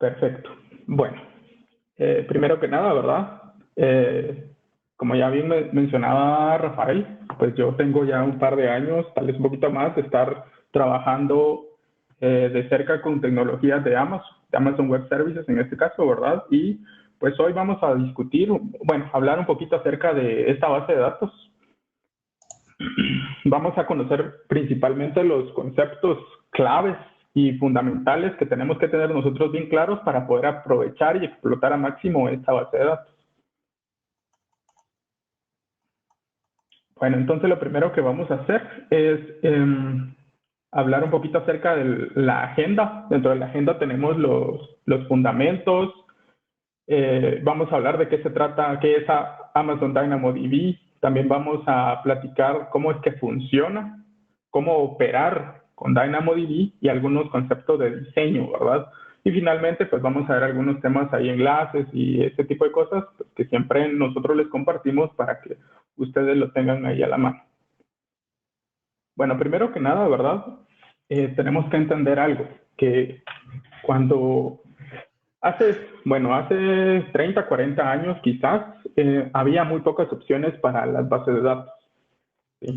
Perfecto. Bueno, primero que nada, ¿verdad? Como ya bien mencionaba Rafael, pues yo tengo ya un par de años, tal vez un poquito más, de estar trabajando de cerca con tecnologías de Amazon Web Services en este caso, ¿verdad? Y pues hoy vamos a discutir, bueno, hablar un poquito acerca de esta base de datos. Vamos a conocer principalmente los conceptos claves y fundamentales que tenemos que tener nosotros bien claros para poder aprovechar y explotar al máximo esta base de datos. Bueno, entonces lo primero que vamos a hacer es hablar un poquito acerca de la agenda. Dentro de la agenda tenemos los fundamentos. Vamos a hablar de qué se trata, qué es Amazon DynamoDB. También vamos a platicar cómo es que funciona, cómo operar con DynamoDB y algunos conceptos de diseño, ¿verdad? Y finalmente, pues vamos a ver algunos temas ahí, enlaces y este tipo de cosas pues, que siempre nosotros les compartimos para que ustedes lo tengan ahí a la mano. Bueno, primero que nada, ¿verdad? Tenemos que entender algo, que cuando hace 30, 40 años quizás, había muy pocas opciones para las bases de datos. ¿Sí?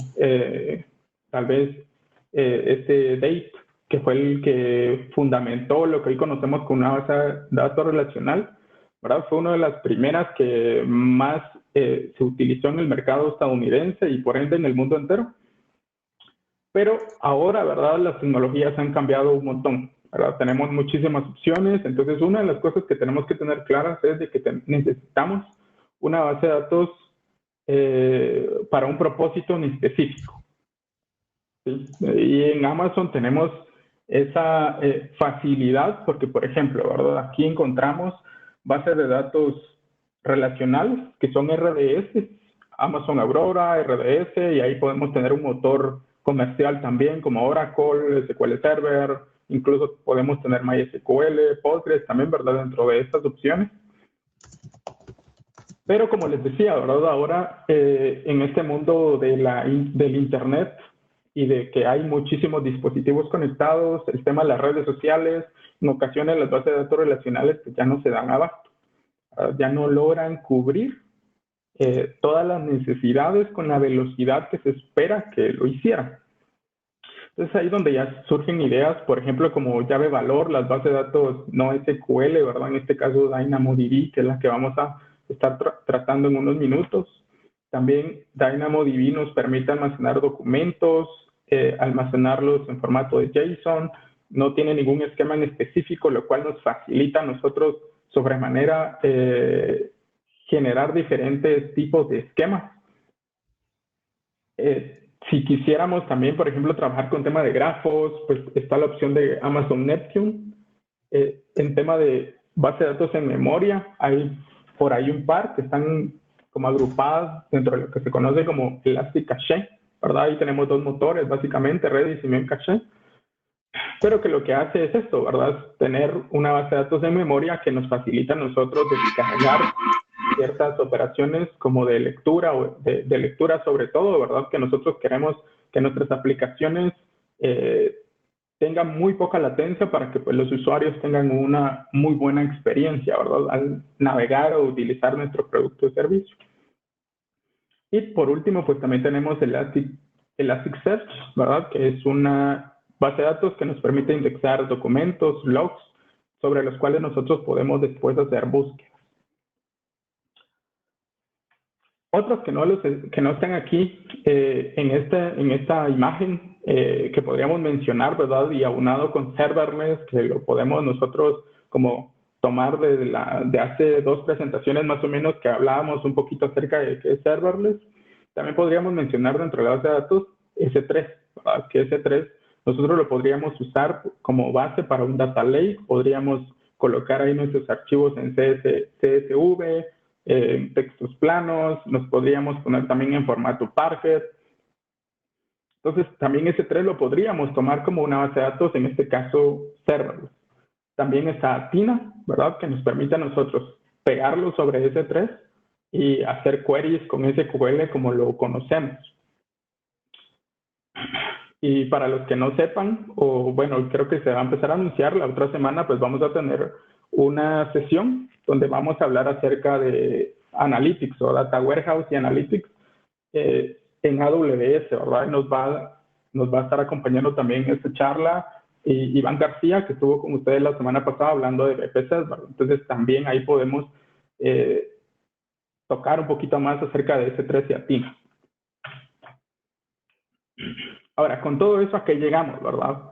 Tal vez este Date, que fue el que fundamentó lo que hoy conocemos como una base de datos relacional, ¿verdad? Fue una de las primeras que más se utilizó en el mercado estadounidense y por ende en el mundo entero. Pero ahora, ¿verdad? Las tecnologías han cambiado un montón, ¿verdad? Tenemos muchísimas opciones, entonces una de las cosas que tenemos que tener claras es de que necesitamos una base de datos para un propósito en específico. ¿Sí? Y en Amazon tenemos esa facilidad porque, por ejemplo, ¿verdad? Aquí encontramos bases de datos relacionales que son RDS, Amazon Aurora, RDS, y ahí podemos tener un motor comercial también como Oracle, SQL Server, incluso podemos tener MySQL, Postgres también, ¿verdad? Dentro de estas opciones. Pero como les decía, ¿verdad? Ahora en este mundo del Internet y de que hay muchísimos dispositivos conectados, el tema de las redes sociales, en ocasiones las bases de datos relacionales pues, ya no se dan abasto, ya no logran cubrir todas las necesidades con la velocidad que se espera que lo hicieran. Entonces ahí donde ya surgen ideas, por ejemplo, como llave valor, las bases de datos no SQL, ¿verdad? En este caso DynamoDB, que es la que vamos a estar tratando en unos minutos. También DynamoDB nos permite almacenar documentos, almacenarlos en formato de JSON, no tiene ningún esquema en específico, lo cual nos facilita a nosotros sobremanera generar diferentes tipos de esquemas. Si quisiéramos también, por ejemplo, trabajar con tema de grafos, pues está la opción de Amazon Neptune. En tema de base de datos en memoria, hay por ahí un par que están como agrupadas dentro de lo que se conoce como Elastic Cache, ¿verdad? Ahí tenemos dos motores, básicamente, Redis y Memcache. Pero que lo que hace es esto, ¿verdad? Tener una base de datos en memoria que nos facilita a nosotros descargar ciertas operaciones como de lectura o de lectura sobre todo, ¿verdad? Que nosotros queremos que nuestras aplicaciones tengan muy poca latencia para que pues, los usuarios tengan una muy buena experiencia, ¿verdad? Al navegar o utilizar nuestro producto o servicio. Y por último, pues también tenemos Elasticsearch, ¿verdad? Que es una base de datos que nos permite indexar documentos, logs, sobre los cuales nosotros podemos después hacer búsquedas. Otros que no están aquí en esta imagen que podríamos mencionar, ¿verdad? Y aunado con serverless, que lo podemos nosotros como tomar de hace 2 presentaciones más o menos que hablábamos un poquito acerca de qué es serverless. También podríamos mencionar dentro de la base de datos S3, ¿verdad? Que S3 nosotros lo podríamos usar como base para un data lake, podríamos colocar ahí nuestros archivos en CSV, textos planos, nos podríamos poner también en formato Parquet. Entonces, también S3 lo podríamos tomar como una base de datos, en este caso, serverless. También está Tina, ¿verdad? Que nos permite a nosotros pegarlo sobre S3 y hacer queries con SQL como lo conocemos. Y para los que no sepan, o bueno, creo que se va a empezar a anunciar, la otra semana pues vamos a tener una sesión donde vamos a hablar acerca de Analytics o Data Warehouse y Analytics en AWS, ¿verdad? Y nos va a estar acompañando también en esta charla Iván García, que estuvo con ustedes la semana pasada hablando de VPCs, ¿verdad? Entonces también ahí podemos tocar un poquito más acerca de S3 y Athena. Ahora, con todo eso, ¿a qué llegamos, verdad?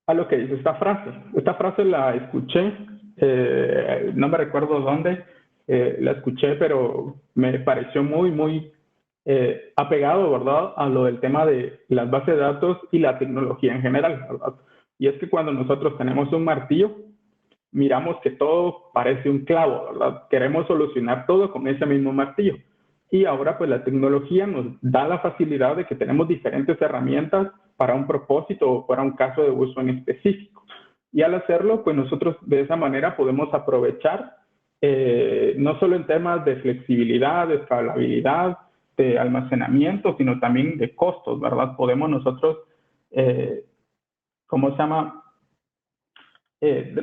A lo que dice esta frase. Esta frase la escuché, no me recuerdo dónde la escuché, pero me pareció muy apegado, ¿verdad?, a lo del tema de las bases de datos y la tecnología en general, ¿verdad? Y es que cuando nosotros tenemos un martillo, miramos que todo parece un clavo, ¿verdad? Queremos solucionar todo con ese mismo martillo. Y ahora pues la tecnología nos da la facilidad de que tenemos diferentes herramientas para un propósito o para un caso de uso en específico. Y al hacerlo, pues nosotros de esa manera podemos aprovechar no solo en temas de flexibilidad, de escalabilidad, de almacenamiento, sino también de costos, ¿verdad? Podemos nosotros, ¿cómo se llama?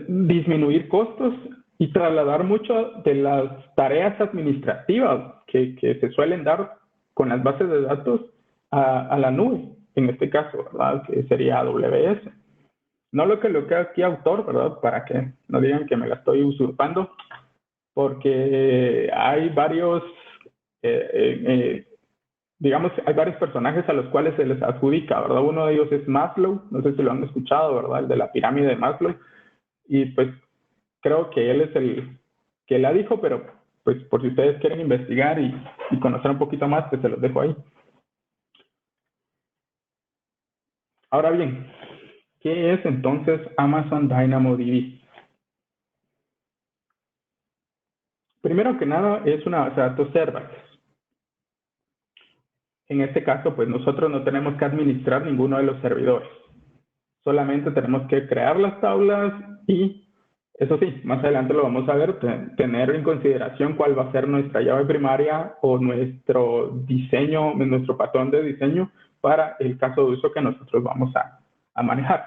Disminuir costos y trasladar mucho de las tareas administrativas que se suelen dar con las bases de datos a la nube, en este caso, ¿verdad? Que sería AWS. No lo que aquí autor, ¿verdad? Para que no digan que me la estoy usurpando, porque hay varios, digamos, hay varios personajes a los cuales se les adjudica, ¿verdad? Uno de ellos es Maslow, no sé si lo han escuchado, ¿verdad? El de la pirámide de Maslow. Y pues creo que él es el que la dijo, pero pues por si ustedes quieren investigar y conocer un poquito más, pues se los dejo ahí. Ahora bien, ¿qué es entonces Amazon DynamoDB? Primero que nada, es una base de datos serverless. En este caso, pues nosotros no tenemos que administrar ninguno de los servidores. Solamente tenemos que crear las tablas y, eso sí, más adelante lo vamos a ver, tener en consideración cuál va a ser nuestra llave primaria o nuestro diseño, nuestro patrón de diseño para el caso de uso que nosotros vamos a manejar.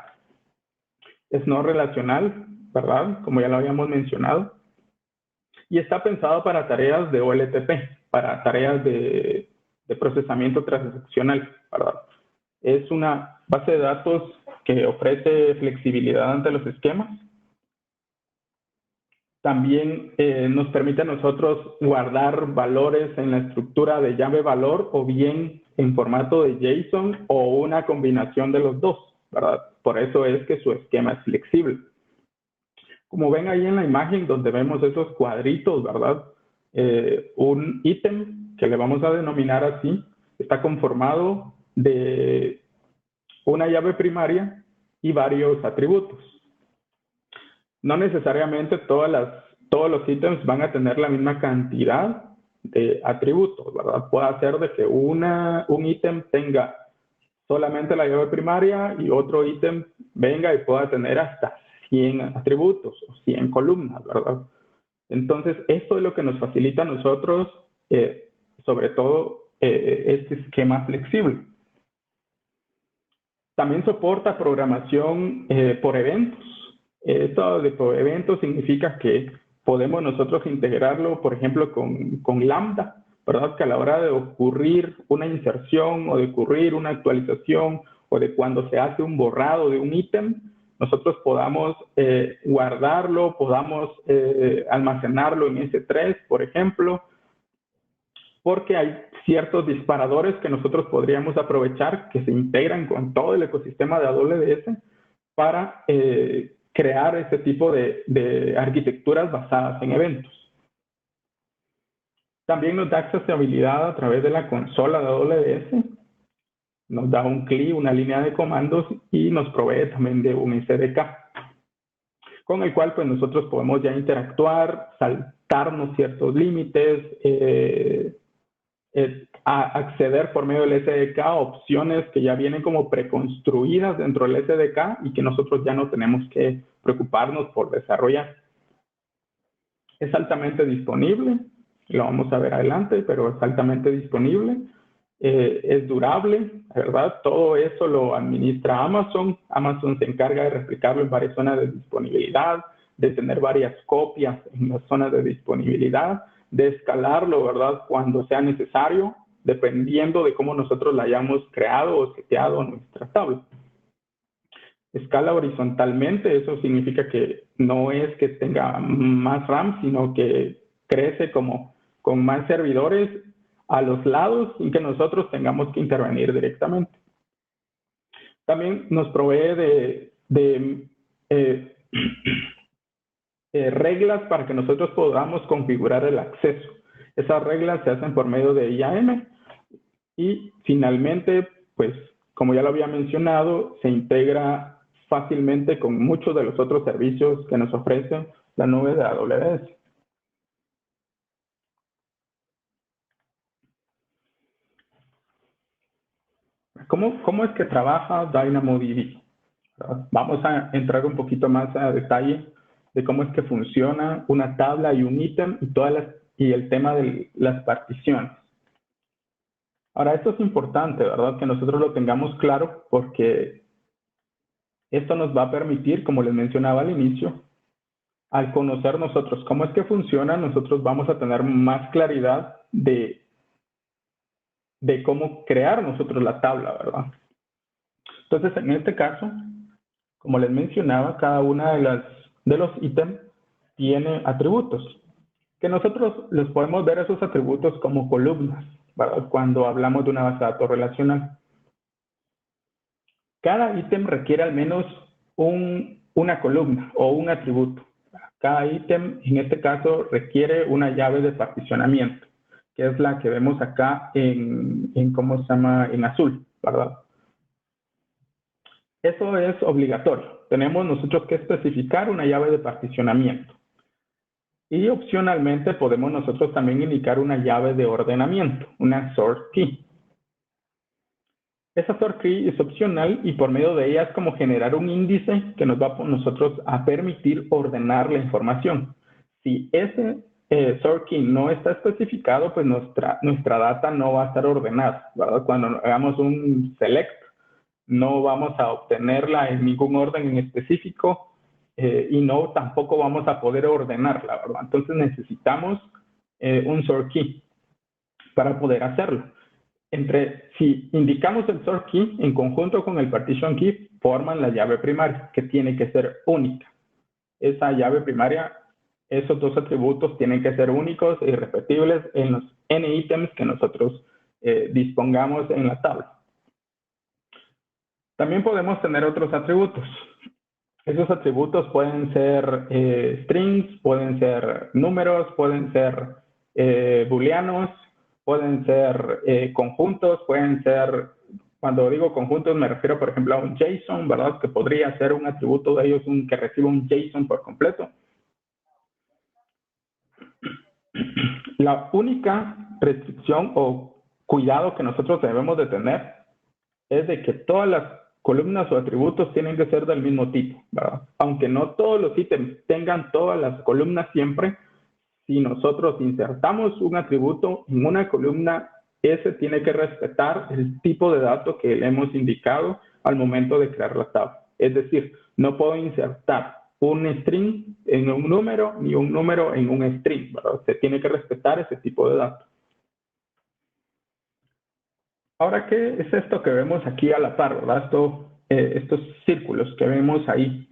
Es no relacional, ¿verdad? Como ya lo habíamos mencionado. Y está pensado para tareas de OLTP, para tareas de procesamiento transaccional, ¿verdad? Es una base de datos que ofrece flexibilidad ante los esquemas. También nos permite a nosotros guardar valores en la estructura de llave valor o bien en formato de JSON o una combinación de los dos, ¿verdad? Por eso es que su esquema es flexible. Como ven ahí en la imagen donde vemos esos cuadritos, ¿verdad? Un ítem, que le vamos a denominar así, está conformado de una llave primaria y varios atributos. No necesariamente todos los ítems van a tener la misma cantidad de atributos, ¿verdad? Puede ser de que un ítem tenga solamente la llave primaria y otro ítem venga y pueda tener hasta 100 atributos o 100 columnas, ¿verdad? Entonces, esto es lo que nos facilita a nosotros, sobre todo, este esquema flexible. También soporta programación por eventos. Esto de por eventos significa que podemos nosotros integrarlo, por ejemplo, con Lambda, ¿verdad? Que a la hora de ocurrir una inserción o de ocurrir una actualización o de cuando se hace un borrado de un ítem, nosotros podamos guardarlo, podamos almacenarlo en S3, por ejemplo, porque hay ciertos disparadores que nosotros podríamos aprovechar que se integran con todo el ecosistema de AWS para crear este tipo de arquitecturas basadas en eventos. También nos da accesibilidad a través de la consola de AWS, nos da un CLI, una línea de comandos y nos provee también de un SDK, con el cual pues nosotros podemos ya interactuar, saltarnos ciertos límites, a acceder por medio del SDK a opciones que ya vienen como preconstruidas dentro del SDK y que nosotros ya no tenemos que preocuparnos por desarrollar. Es altamente disponible, lo vamos a ver adelante, pero es altamente disponible, es durable, ¿verdad? Todo eso lo administra Amazon. Amazon se encarga de replicarlo en varias zonas de disponibilidad, de tener varias copias en las zonas de disponibilidad, de escalarlo, ¿verdad? Cuando sea necesario, dependiendo de cómo nosotros la hayamos creado o seteado nuestra tabla. Escala horizontalmente, eso significa que no es que tenga más RAM, sino que crece como con más servidores a los lados sin que nosotros tengamos que intervenir directamente. También nos provee de reglas para que nosotros podamos configurar el acceso. Esas reglas se hacen por medio de IAM y finalmente, pues como ya lo había mencionado, se integra fácilmente con muchos de los otros servicios que nos ofrece la nube de AWS. ¿Cómo es que trabaja DynamoDB? Vamos a entrar un poquito más a detalle de cómo es que funciona una tabla y un ítem y el tema de las particiones. Ahora, esto es importante, ¿verdad? Que nosotros lo tengamos claro porque esto nos va a permitir, como les mencionaba al inicio, al conocer nosotros cómo es que funciona, nosotros vamos a tener más claridad de cómo crear nosotros la tabla, ¿verdad? Entonces, en este caso, como les mencionaba, cada una de los ítems tiene atributos, que nosotros les podemos ver esos atributos como columnas, ¿verdad? Cuando hablamos de una base de datos relacional. Cada ítem requiere al menos una columna o un atributo. Cada ítem, en este caso, requiere una llave de particionamiento, que es la que vemos acá ¿cómo se llama? En azul, ¿verdad? Eso es obligatorio. Tenemos nosotros que especificar una llave de particionamiento. Y opcionalmente podemos nosotros también indicar una llave de ordenamiento, una sort key. Esa sort key es opcional y por medio de ella es como generar un índice que nos va a nosotros a permitir ordenar la información. Si ese sort key no está especificado, pues nuestra data no va a estar ordenada, ¿verdad? Cuando hagamos un select, no vamos a obtenerla en ningún orden en específico y tampoco vamos a poder ordenarla, ¿verdad? Entonces necesitamos un sort key para poder hacerlo. Si indicamos el sort key en conjunto con el partition key, forman la llave primaria, que tiene que ser única. Esa llave primaria, esos dos atributos tienen que ser únicos e irrepetibles en los n ítems que nosotros dispongamos en la tabla. También podemos tener otros atributos. Esos atributos pueden ser strings, pueden ser números, pueden ser booleanos, pueden ser conjuntos, pueden ser, cuando digo conjuntos me refiero por ejemplo a un JSON, ¿verdad? Que podría ser un atributo de ellos que reciba un JSON por completo. La única restricción o cuidado que nosotros debemos de tener es de que todas las columnas o atributos tienen que ser del mismo tipo, ¿verdad? Aunque no todos los ítems tengan todas las columnas siempre, si nosotros insertamos un atributo en una columna, ese tiene que respetar el tipo de dato que le hemos indicado al momento de crear la tabla. Es decir, no puedo insertar un string en un número ni un número en un string, ¿verdad? Se tiene que respetar ese tipo de datos. Ahora, ¿qué es esto que vemos aquí a la par, ¿verdad? Estos círculos que vemos ahí.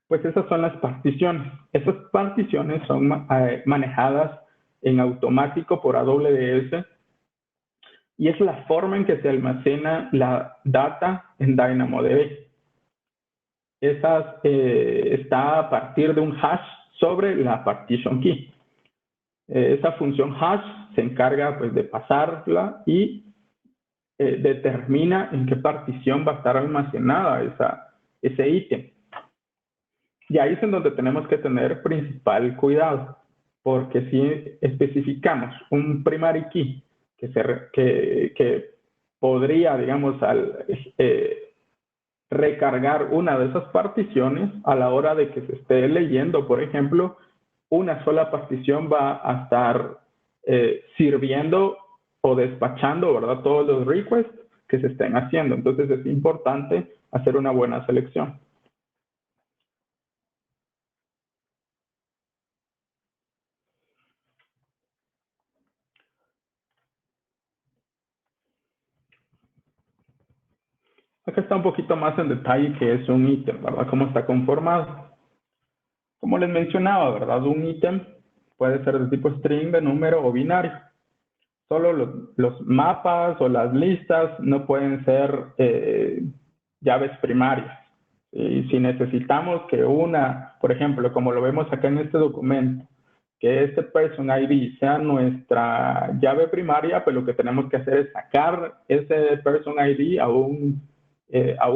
Pues esas son las particiones. Esas particiones son manejadas en automático por AWS y es la forma en que se almacena la data en DynamoDB. Está a partir de un hash sobre la partition key. Esa función hash se encarga pues, de pasarla y determina en qué partición va a estar almacenada ese ítem. Y ahí es en donde tenemos que tener principal cuidado, porque si especificamos un primary key que podría, digamos, recargar una de esas particiones a la hora de que se esté leyendo, por ejemplo, una sola partición va a estar sirviendo o despachando, ¿verdad? Todos los requests que se estén haciendo. Entonces es importante hacer una buena selección. Acá está un poquito más en detalle que es un ítem, ¿verdad? Cómo está conformado. Como les mencionaba, ¿verdad? Un ítem puede ser de tipo string, de número o binario. Solo los mapas o las listas no pueden ser llaves primarias. Y si necesitamos que una, por ejemplo, como lo vemos acá en este documento, que este person ID sea nuestra llave primaria, pues lo que tenemos que hacer es sacar ese person ID a un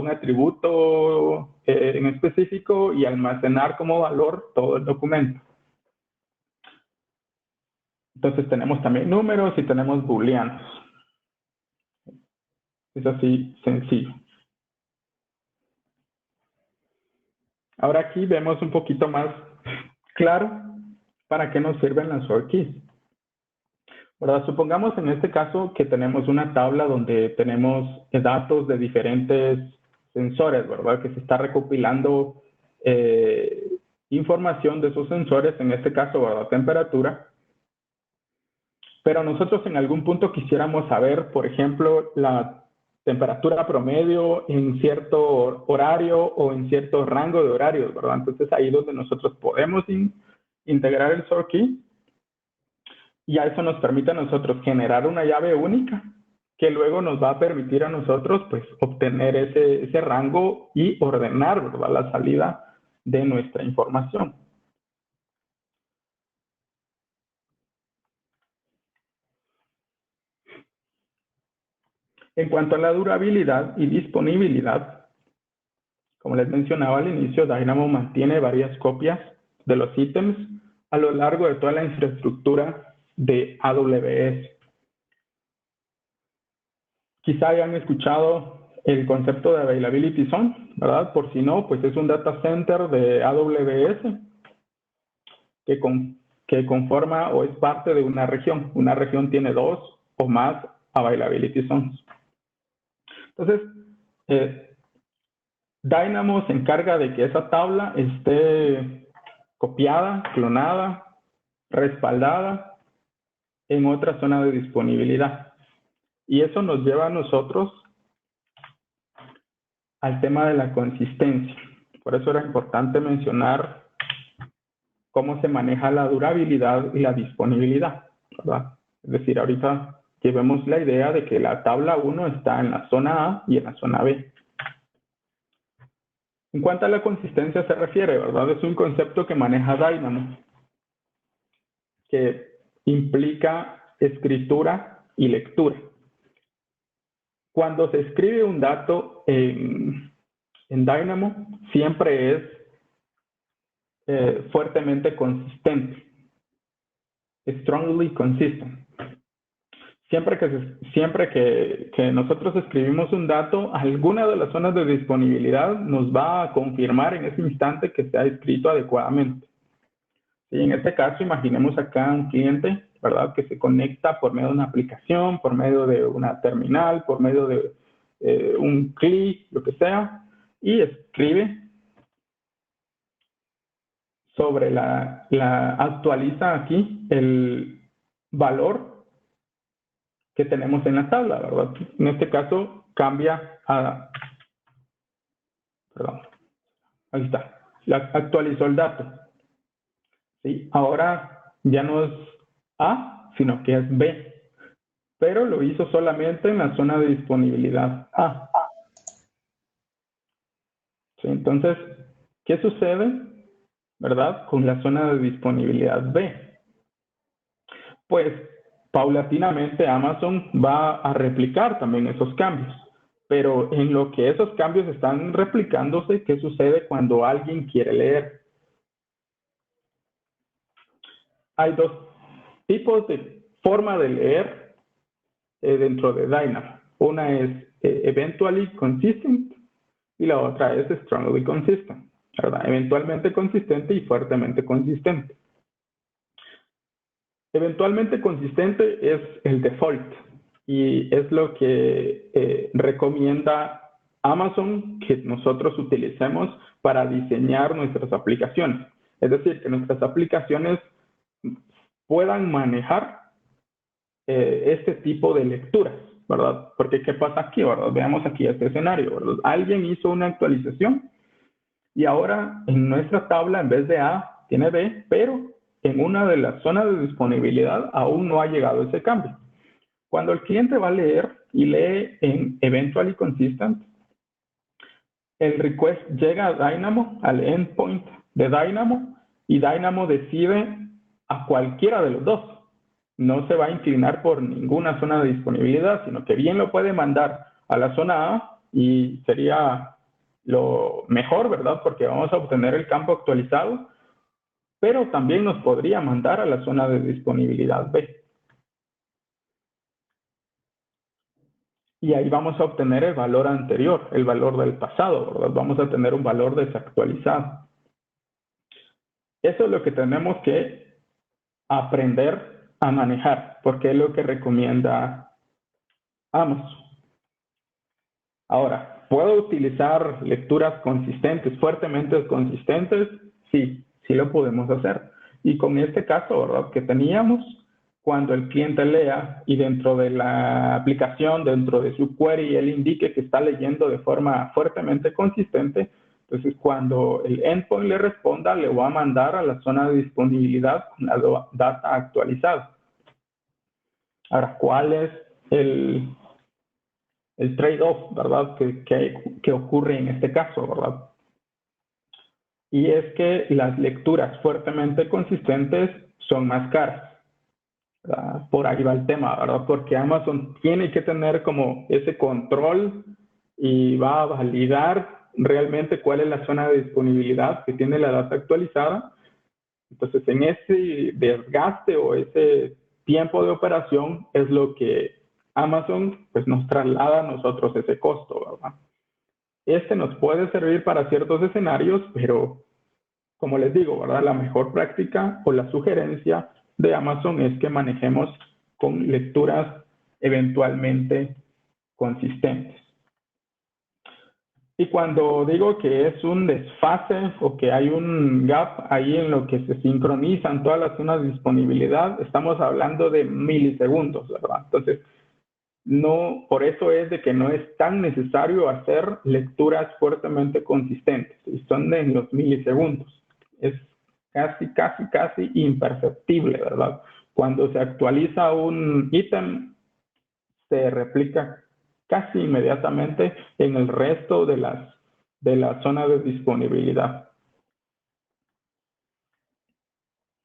atributo en específico y almacenar como valor todo el documento. Entonces tenemos también números y tenemos booleanos. Es así sencillo. Ahora aquí vemos un poquito más claro para qué nos sirven las sort keys. ¿Verdad? Supongamos en este caso que tenemos una tabla donde tenemos datos de diferentes sensores, ¿verdad? Que se está recopilando información de esos sensores, en este caso, ¿verdad? Temperatura. Pero nosotros en algún punto quisiéramos saber, por ejemplo, la temperatura promedio en cierto horario o en cierto rango de horarios, ¿verdad? Entonces ahí es donde nosotros podemos integrar el sort key y a eso nos permite a nosotros generar una llave única que luego nos va a permitir a nosotros pues obtener ese rango y ordenar, ¿verdad? La salida de nuestra información. En cuanto a la durabilidad y disponibilidad, como les mencionaba al inicio, Dynamo mantiene varias copias de los ítems a lo largo de toda la infraestructura de AWS. Quizá hayan escuchado el concepto de Availability Zone, ¿verdad? Por si no, pues es un data center de AWS que conforma o es parte de una región. Una región tiene 2 o más Availability Zones. Entonces, Dynamo se encarga de que esa tabla esté copiada, clonada, respaldada en otra zona de disponibilidad. Y eso nos lleva a nosotros al tema de la consistencia. Por eso era importante mencionar cómo se maneja la durabilidad y la disponibilidad, ¿verdad? Es decir, ahorita llevemos la idea de que la tabla 1 está en la zona A y en la zona B. En cuanto a la consistencia se refiere, ¿verdad? Es un concepto que maneja Dynamo, que implica escritura y lectura. Cuando se escribe un dato en Dynamo, siempre es fuertemente consistente, strongly consistent. Siempre que nosotros escribimos un dato, alguna de las zonas de disponibilidad nos va a confirmar en ese instante que se ha escrito adecuadamente. Y en este caso, imaginemos acá un cliente, ¿verdad? Que se conecta por medio de una aplicación, por medio de una terminal, por medio de un clic, lo que sea, y escribe sobre actualiza aquí el valor que tenemos en la tabla, ¿verdad? En este caso cambia a, perdón, ahí está, actualizó el dato, ¿sí? Ahora ya no es A, sino que es B, pero lo hizo solamente en la zona de disponibilidad A. ¿Sí? Entonces, ¿qué sucede, verdad, con la zona de disponibilidad B? Pues paulatinamente Amazon va a replicar también esos cambios. Pero en lo que esos cambios están replicándose, ¿qué sucede cuando alguien quiere leer? Hay dos tipos de forma de leer dentro de Dynamo. Una es eventually consistent y la otra es strongly consistent, ¿verdad? Eventualmente consistente y fuertemente consistente. Eventualmente consistente es el default y es lo que recomienda Amazon que nosotros utilicemos para diseñar nuestras aplicaciones. Es decir, que nuestras aplicaciones puedan manejar este tipo de lecturas, ¿verdad? Porque ¿qué pasa aquí, verdad? Veamos aquí este escenario, ¿verdad? Alguien hizo una actualización y ahora en nuestra tabla en vez de A tiene B, pero en una de las zonas de disponibilidad aún no ha llegado ese cambio. Cuando el cliente va a leer y lee en Eventually Consistent, el request llega a Dynamo, al endpoint de Dynamo, y Dynamo decide a cualquiera de los dos. No se va a inclinar por ninguna zona de disponibilidad, sino que bien lo puede mandar a la zona A y sería lo mejor, ¿verdad? Porque vamos a obtener el campo actualizado, pero también nos podría mandar a la zona de disponibilidad B. Y ahí vamos a obtener el valor anterior, el valor del pasado, ¿verdad? Vamos a tener un valor desactualizado. Eso es lo que tenemos que aprender a manejar, porque es lo que recomienda Amazon. Ahora, ¿puedo utilizar lecturas consistentes, fuertemente consistentes? Sí, sí lo podemos hacer. Y con este caso, ¿verdad? Que teníamos, cuando el cliente lea y dentro de la aplicación, dentro de su query, él indique que está leyendo de forma fuertemente consistente, entonces cuando el endpoint le responda, le va a mandar a la zona de disponibilidad con la data actualizada. Ahora, ¿cuál es el trade-off, ¿verdad? Que ocurre en este caso, ¿verdad? Y es que las lecturas fuertemente consistentes son más caras. ¿Verdad? Por ahí va el tema, ¿verdad? Porque Amazon tiene que tener como ese control y va a validar realmente cuál es la zona de disponibilidad que tiene la data actualizada. Entonces, en ese desgaste o ese tiempo de operación es lo que Amazon pues, nos traslada a nosotros ese costo, ¿verdad? Este nos puede servir para ciertos escenarios, pero como les digo, ¿verdad? La mejor práctica o la sugerencia de Amazon es que manejemos con lecturas eventualmente consistentes. Y cuando digo que es un desfase o que hay un gap ahí en lo que se sincronizan todas las zonas de disponibilidad, estamos hablando de milisegundos, ¿verdad? Entonces, no, por eso es de que no es tan necesario hacer lecturas fuertemente consistentes, y son en los milisegundos. Es casi imperceptible, ¿verdad? Cuando se actualiza un ítem, se replica casi inmediatamente en el resto de la zona de disponibilidad.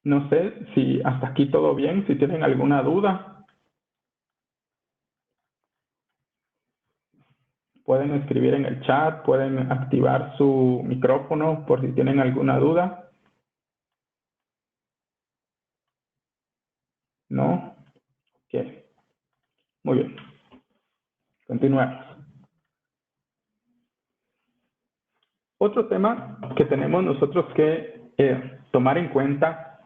No sé si hasta aquí todo bien, si tienen alguna duda, pueden escribir en el chat, pueden activar su micrófono por si tienen alguna duda. ¿No? Ok. Muy bien. Continuemos. Otro tema que tenemos nosotros que tomar en cuenta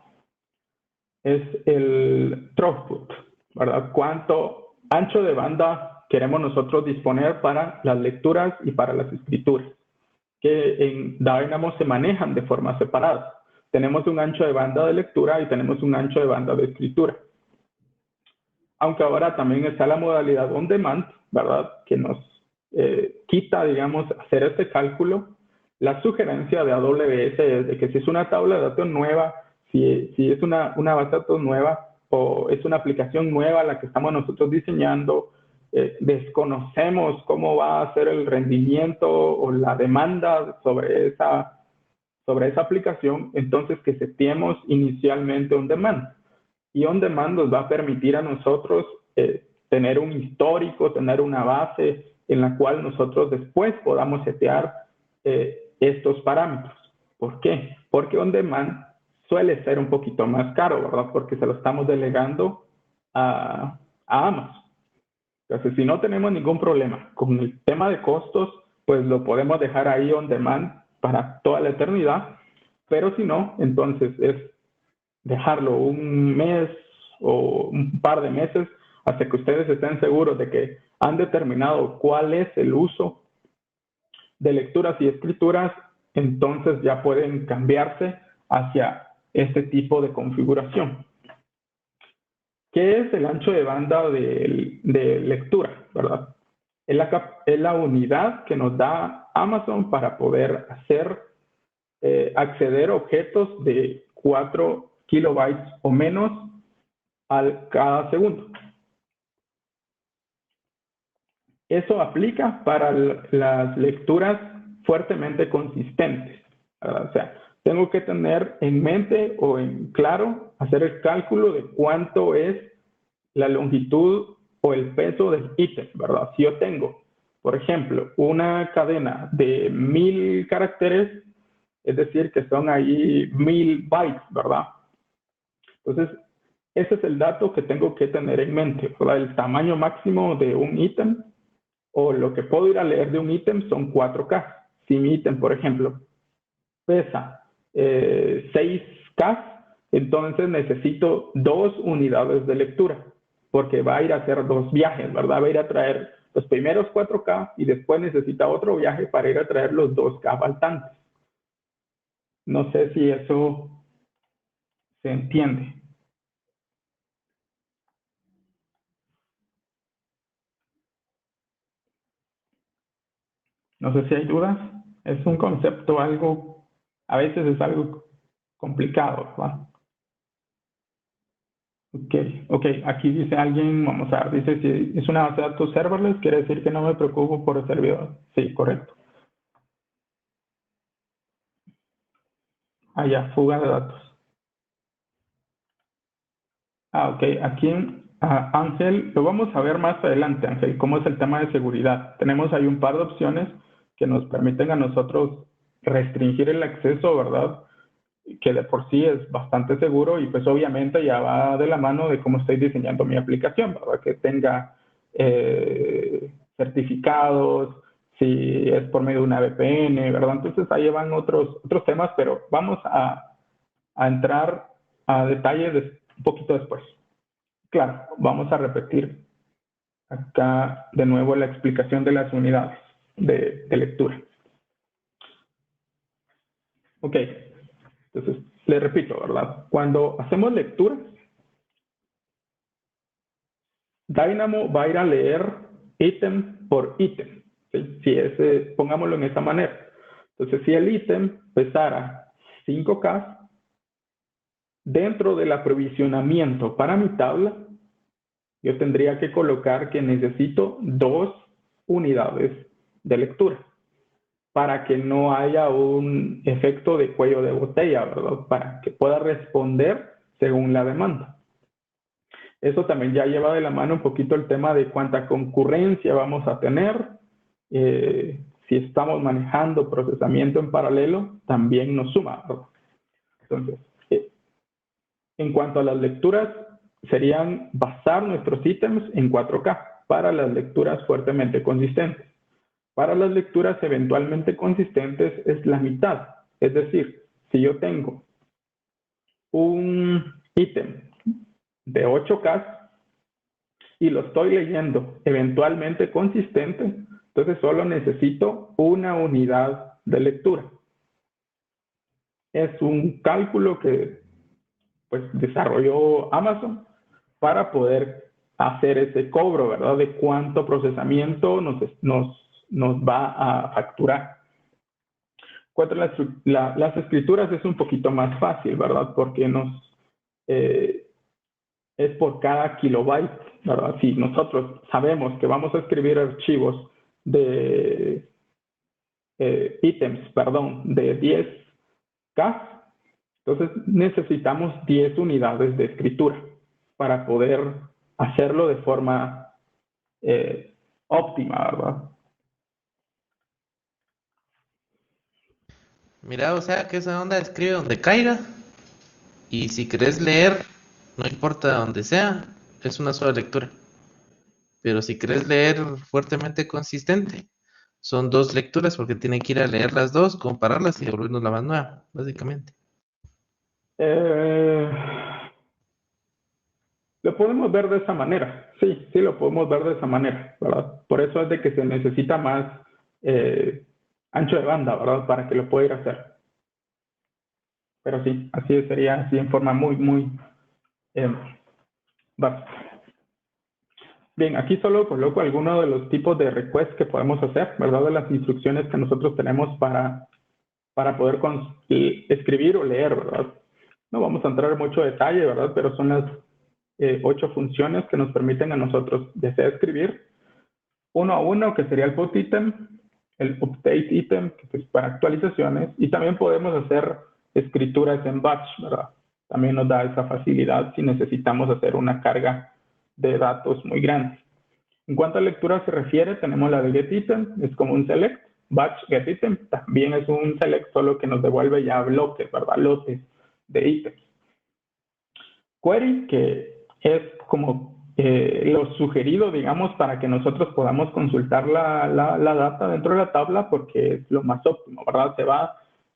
es el throughput, ¿verdad? ¿Cuánto ancho de banda queremos nosotros disponer para las lecturas y para las escrituras? Que en Dynamo se manejan de forma separada. Tenemos un ancho de banda de lectura y tenemos un ancho de banda de escritura. Aunque ahora también está la modalidad on demand, ¿verdad? Que nos quita, digamos, hacer este cálculo. La sugerencia de AWS es de que si es una tabla de datos nueva, si es una base de datos nueva o es una aplicación nueva la que estamos nosotros diseñando, desconocemos cómo va a ser el rendimiento o la demanda sobre esa aplicación, entonces que setiemos inicialmente on demand. Y on demand nos va a permitir a nosotros tener un histórico, tener una base en la cual nosotros después podamos setear estos parámetros. ¿Por qué? Porque on demand suele ser un poquito más caro, ¿verdad? Porque se lo estamos delegando a Amazon. Entonces, si no tenemos ningún problema con el tema de costos, pues lo podemos dejar ahí on demand para toda la eternidad. Pero si no, entonces es dejarlo un mes o un par de meses hasta que ustedes estén seguros de que han determinado cuál es el uso de lecturas y escrituras, entonces ya pueden cambiarse hacia este tipo de configuración. ¿Qué es el ancho de banda de lectura? ¿verdad? Es la unidad que nos da Amazon para poder acceder a objetos de 4 kilobytes o menos cada segundo. Eso aplica para las lecturas fuertemente consistentes, ¿verdad? O sea, tengo que tener en mente o en claro, hacer el cálculo de cuánto es la longitud o el peso del ítem, ¿verdad? Si yo tengo, por ejemplo, una cadena de 1000 caracteres, es decir, que son ahí 1000 bytes, ¿verdad? Entonces, ese es el dato que tengo que tener en mente, ¿verdad? El tamaño máximo de un ítem o lo que puedo ir a leer de un ítem son 4K. Si mi ítem, por ejemplo, pesa 6K, entonces necesito 2 unidades de lectura, porque va a ir a hacer 2 viajes, ¿verdad? Va a ir a traer los primeros 4K y después necesita otro viaje para ir a traer los 2K faltantes. No sé si eso se entiende. No sé si hay dudas. Es un concepto algo, a veces es algo complicado, ¿verdad? Ok, aquí dice alguien, vamos a ver, dice si es una base de datos serverless, quiere decir que no me preocupo por el servidor. Sí, correcto. Ah, ya, fuga de datos. Ah, ok, aquí Ángel, lo vamos a ver más adelante, Ángel, cómo es el tema de seguridad. Tenemos ahí un par de opciones que nos permiten a nosotros restringir el acceso, ¿verdad? Que de por sí es bastante seguro y pues obviamente ya va de la mano de cómo estoy diseñando mi aplicación, ¿verdad? Que tenga certificados, si es por medio de una VPN, ¿verdad? Entonces ahí van otros temas, pero vamos a entrar a detalles un poquito después. Claro, vamos a repetir acá de nuevo la explicación de las unidades de lectura. Ok, entonces le repito, ¿verdad? Cuando hacemos lectura, Dynamo va a ir a leer ítem por ítem. ¿Sí? Si pongámoslo en esa manera. Entonces, si el ítem pesara 5K, dentro del aprovisionamiento para mi tabla, yo tendría que colocar que necesito 2 unidades de lectura para que no haya un efecto de cuello de botella, ¿verdad? Para que pueda responder según la demanda. Eso también ya lleva de la mano un poquito el tema de cuánta concurrencia vamos a tener. Si estamos manejando procesamiento en paralelo, también nos suma, ¿verdad? Entonces, en cuanto a las lecturas, serían basar nuestros ítems en 4K para las lecturas fuertemente consistentes. Para las lecturas eventualmente consistentes es la mitad. Es decir, si yo tengo un ítem de 8K y lo estoy leyendo eventualmente consistente, entonces solo necesito una unidad de lectura. Es un cálculo que pues desarrolló Amazon para poder hacer ese cobro, ¿verdad? De cuánto procesamiento nos va a facturar. Cuanto a las escrituras es un poquito más fácil, ¿verdad? Porque es por cada kilobyte, ¿verdad? Si nosotros sabemos que vamos a escribir archivos de ítems, perdón, de 10K, entonces necesitamos 10 unidades de escritura para poder hacerlo de forma óptima, ¿verdad? Mira, o sea, que esa onda escribe donde caiga. Y si querés leer, no importa donde sea, es una sola lectura. Pero si querés leer fuertemente consistente, son dos lecturas porque tiene que ir a leer las dos, compararlas y devolvernos la más nueva, básicamente. Eh, lo podemos ver de esa manera, sí, sí lo podemos ver de esa manera, ¿verdad? Por eso es de que se necesita más eh, ancho de banda, ¿verdad? Para que lo pueda ir a hacer. Pero sí, así sería, así en forma muy, muy eh, básica. Bien, aquí solo coloco algunos de los tipos de requests que podemos hacer, ¿verdad? De las instrucciones que nosotros tenemos para poder escribir o leer, ¿verdad? No vamos a entrar en mucho detalle, ¿verdad? Pero son las 8 funciones que nos permiten a nosotros desea escribir uno a uno, que sería el put item, el update item, que es para actualizaciones, y también podemos hacer escrituras en batch, ¿verdad? También nos da esa facilidad si necesitamos hacer una carga de datos muy grande. En cuanto a lectura se refiere, tenemos la de getItem, es como un select. Batch getItem también es un select, solo que nos devuelve ya bloques, ¿verdad? Lotes de ítems. Query, que es como lo sugerido, digamos, para que nosotros podamos consultar la data dentro de la tabla, porque es lo más óptimo, ¿verdad?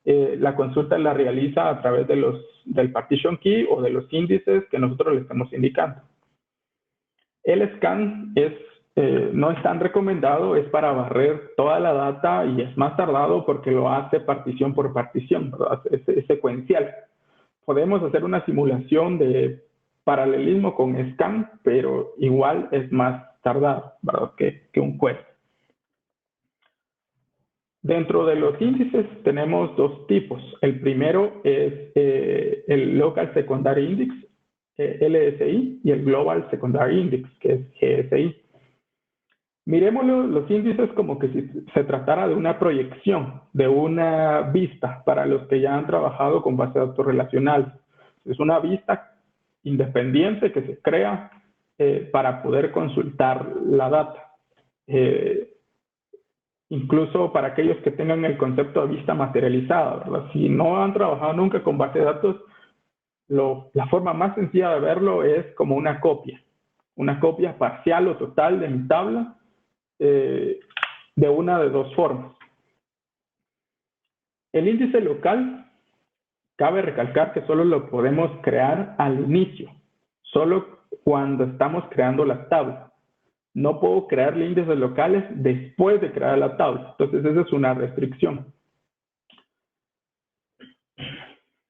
La consulta la realiza a través del partition key o de los índices que nosotros le estamos indicando. El scan no es tan recomendado, es para barrer toda la data y es más tardado porque lo hace partición por partición, ¿verdad? Es secuencial. Podemos hacer una simulación de paralelismo con scan, pero igual es más tardado, ¿verdad? que un query. Dentro de los índices tenemos dos tipos. El primero es el Local Secondary Index, LSI, y el Global Secondary Index, que es GSI. Miremoslo, los índices como que si se tratara de una proyección, de una vista para los que ya han trabajado con base de datos relacionales. Es una vista independiente que se crea para poder consultar la data. Incluso para aquellos que tengan el concepto de vista materializada, ¿verdad? Si no han trabajado nunca con base de datos, la forma más sencilla de verlo es como una copia parcial o total de mi tabla, de una de dos formas. El índice local, cabe recalcar que solo lo podemos crear al inicio, solo cuando estamos creando la tabla. No puedo crear índices locales después de crear la tabla. Entonces, esa es una restricción.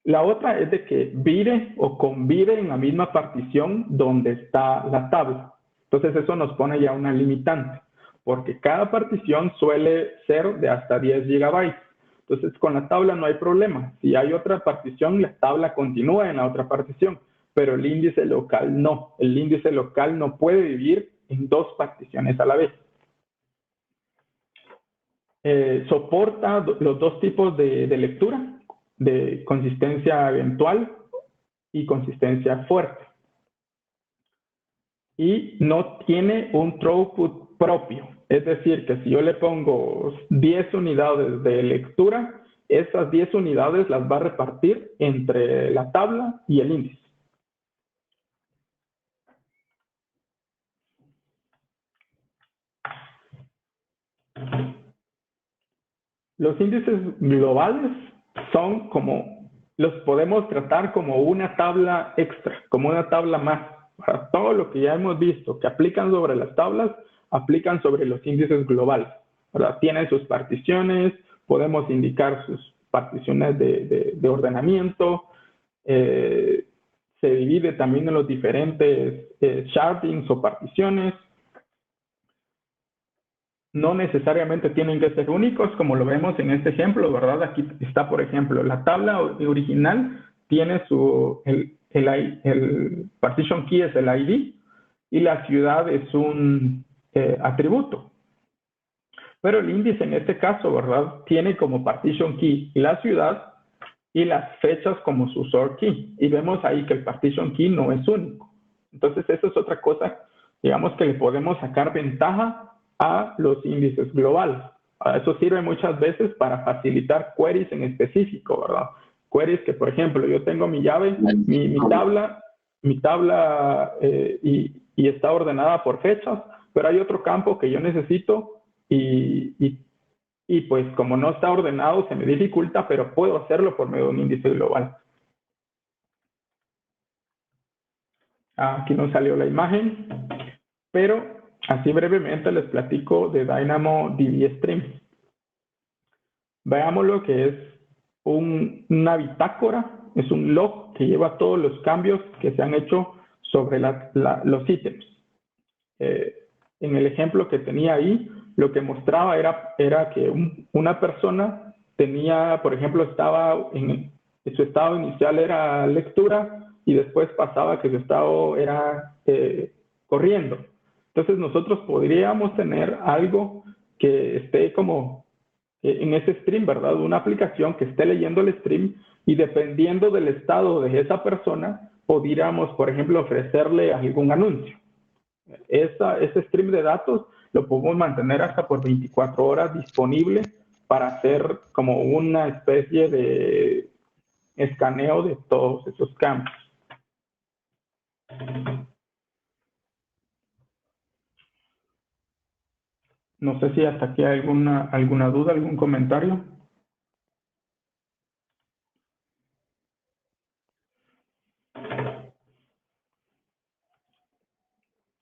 La otra es de que vire o convive en la misma partición donde está la tabla. Entonces, eso nos pone ya una limitante, porque cada partición suele ser de hasta 10 gigabytes. Entonces, con la tabla no hay problema. Si hay otra partición, la tabla continúa en la otra partición, pero el índice local no. El índice local no puede vivir en dos particiones a la vez. Soporta los dos tipos de lectura, de consistencia eventual y consistencia fuerte. Y no tiene un throughput propio. Es decir, que si yo le pongo 10 unidades de lectura, esas 10 unidades las va a repartir entre la tabla y el índice. Los índices globales son como, los podemos tratar como una tabla extra, como una tabla más. Para todo lo que ya hemos visto que aplican sobre las tablas, aplican sobre los índices globales, ¿verdad? Tienen sus particiones, podemos indicar sus particiones de ordenamiento, se divide también en los diferentes shardings o particiones. No necesariamente tienen que ser únicos, como lo vemos en este ejemplo, ¿verdad? Aquí está, por ejemplo, la tabla original tiene el partition key es el ID y la ciudad es un atributo. Pero el índice en este caso, ¿verdad? Tiene como partition key la ciudad y las fechas como su sort key. Y vemos ahí que el partition key no es único. Entonces, eso es otra cosa, digamos, que le podemos sacar ventaja a los índices globales. Eso sirve muchas veces para facilitar queries en específico, ¿verdad? Queries que, por ejemplo, yo tengo mi llave, mi tabla y está ordenada por fechas, pero hay otro campo que yo necesito y pues como no está ordenado se me dificulta, pero puedo hacerlo por medio de un índice global. Aquí nos salió la imagen, pero así brevemente les platico de DynamoDB Stream. Veamos lo que es una bitácora, es un log que lleva todos los cambios que se han hecho sobre los ítems. Eh, en el ejemplo que tenía ahí, lo que mostraba era que una persona tenía, por ejemplo, estaba en su estado inicial era lectura y después pasaba que su estado era corriendo. Entonces nosotros podríamos tener algo que esté como en ese stream, ¿verdad? Una aplicación que esté leyendo el stream y dependiendo del estado de esa persona, podríamos, por ejemplo, ofrecerle algún anuncio. Ese stream de datos lo podemos mantener hasta por 24 horas disponible para hacer como una especie de escaneo de todos esos campos. No sé si hasta aquí hay alguna duda, algún comentario.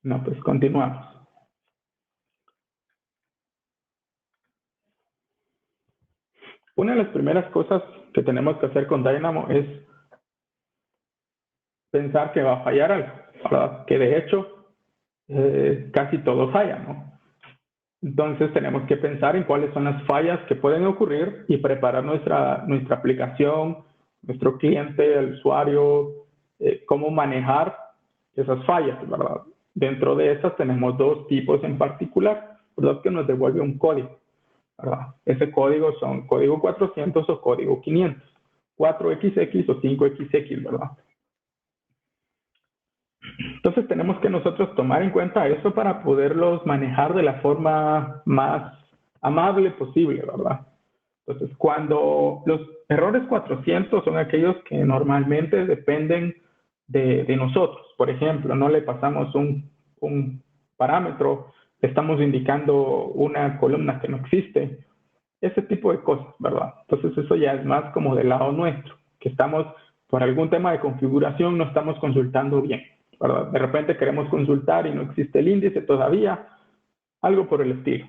No, pues continuamos. Una de las primeras cosas que tenemos que hacer con Dynamo es pensar que va a fallar algo, ¿verdad? Que de hecho casi todo falla, ¿no? Entonces tenemos que pensar en cuáles son las fallas que pueden ocurrir y preparar nuestra aplicación, nuestro cliente, el usuario, cómo manejar esas fallas, ¿verdad? Dentro de esas tenemos dos tipos en particular, ¿verdad? Que nos devuelve un código, ¿verdad? Ese código son código 400 o código 500, 4XX o 5XX, ¿verdad? Entonces tenemos que nosotros tomar en cuenta eso para poderlos manejar de la forma más amable posible, ¿verdad? Entonces, cuando los errores 400 son aquellos que normalmente dependen de nosotros. Por ejemplo, no le pasamos un parámetro, estamos indicando una columna que no existe, ese tipo de cosas, ¿verdad? Entonces, eso ya es más como del lado nuestro, que estamos, por algún tema de configuración, no estamos consultando bien, ¿verdad? De repente queremos consultar y no existe el índice todavía, algo por el estilo.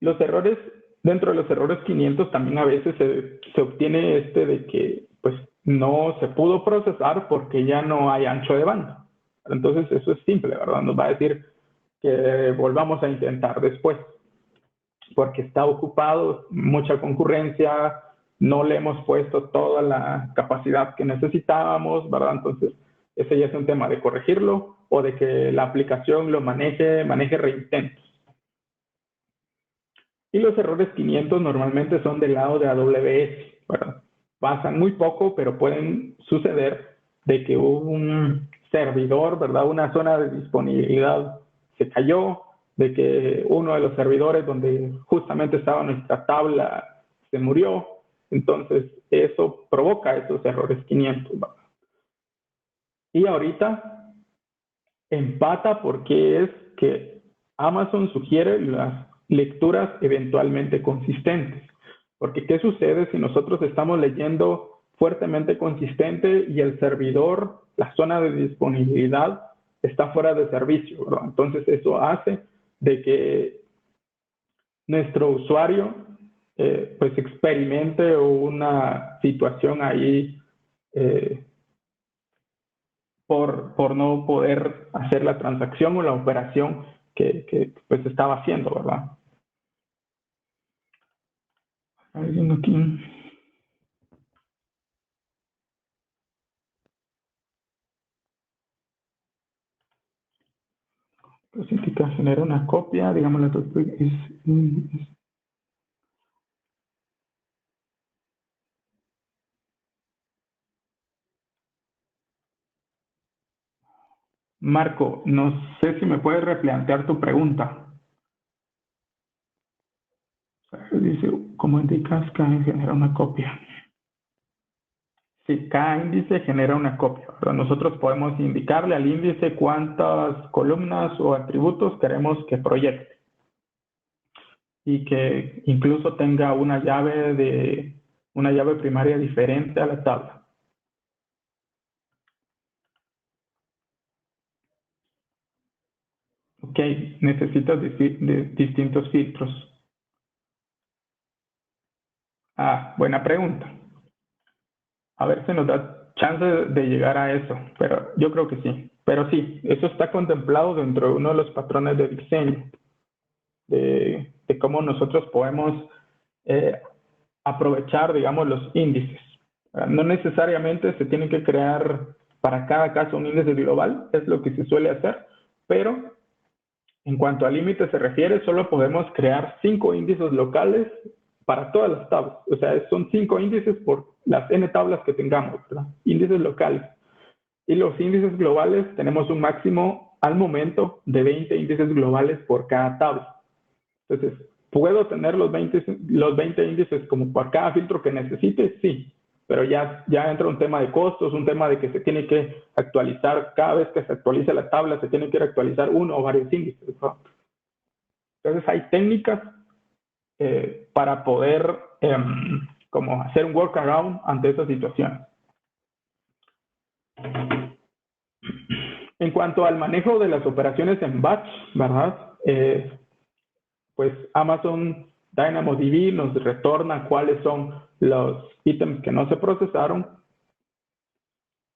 Los errores, dentro de los errores 500 también a veces se obtiene de que pues no se pudo procesar porque ya no hay ancho de banda. Entonces eso es simple, ¿verdad? Nos va a decir que volvamos a intentar después porque está ocupado, mucha concurrencia, no le hemos puesto toda la capacidad que necesitábamos, ¿verdad? Entonces ese ya es un tema de corregirlo o de que la aplicación lo maneje reintentos. Y los errores 500 normalmente son del lado de AWS, ¿verdad? Pasan muy poco, pero pueden suceder de que un servidor, ¿verdad? Una zona de disponibilidad se cayó, de que uno de los servidores donde justamente estaba nuestra tabla se murió. Entonces, eso provoca esos errores 500, ¿verdad? Y ahorita empata porque es que Amazon sugiere las lecturas eventualmente consistentes. Porque ¿qué sucede si nosotros estamos leyendo fuertemente consistente y el servidor, la zona de disponibilidad, está fuera de servicio, ¿verdad? Entonces eso hace de que nuestro usuario pues experimente una situación ahí por no poder hacer la transacción o la operación que pues estaba haciendo, ¿verdad? Viendo aquí. Pues indica genera una copia, digamos, Marco, no sé si me puedes replantear tu pregunta. Dice, ¿cómo indicas que genera una copia? Sí, cada índice genera una copia, pero nosotros podemos indicarle al índice cuántas columnas o atributos queremos que proyecte y que incluso tenga una llave primaria diferente a la tabla. Ok, necesitas distintos filtros. Ah, buena pregunta. A ver si nos da chance de llegar a eso, pero yo creo que sí. Pero sí, eso está contemplado dentro de uno de los patrones de diseño, de cómo nosotros podemos aprovechar, digamos, los índices. No necesariamente se tiene que crear para cada caso un índice global, es lo que se suele hacer, pero en cuanto a límites se refiere, solo podemos crear 5 índices locales para todas las tablas. O sea, son 5 índices por las n tablas que tengamos, ¿verdad? Índices locales. Y los índices globales tenemos un máximo al momento de 20 índices globales por cada tabla. Entonces, ¿puedo tener los 20 índices como por cada filtro que necesite? Sí, pero ya entra un tema de costos, un tema de que se tiene que actualizar, cada vez que se actualiza la tabla, se tiene que actualizar uno o varios índices, ¿no? Entonces, hay técnicas para poder como hacer un workaround ante esa situación. En cuanto al manejo de las operaciones en batch, ¿verdad? Pues Amazon DynamoDB nos retorna cuáles son los ítems que no se procesaron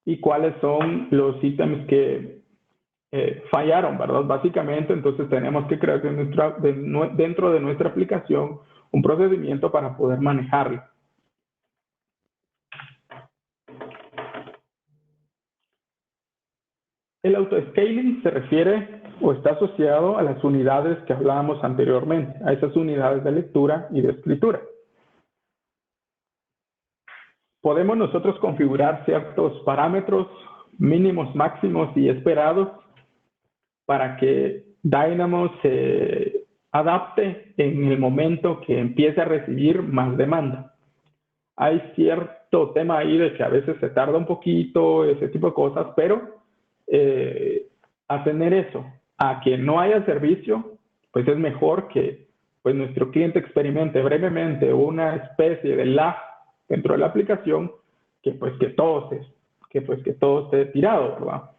y cuáles son los ítems que fallaron, ¿verdad? Básicamente, entonces tenemos que crear dentro de nuestra aplicación un procedimiento para poder manejarlo. El autoscaling se refiere o está asociado a las unidades que hablábamos anteriormente, a esas unidades de lectura y de escritura. Podemos nosotros configurar ciertos parámetros mínimos, máximos y esperados para que Dynamo se adapte en el momento que empiece a recibir más demanda. Hay cierto tema ahí de que a veces se tarda un poquito, ese tipo de cosas, pero a tener eso, a que no haya servicio, pues es mejor que pues, nuestro cliente experimente brevemente una especie de lag dentro de la aplicación que todo esté tirado, ¿verdad?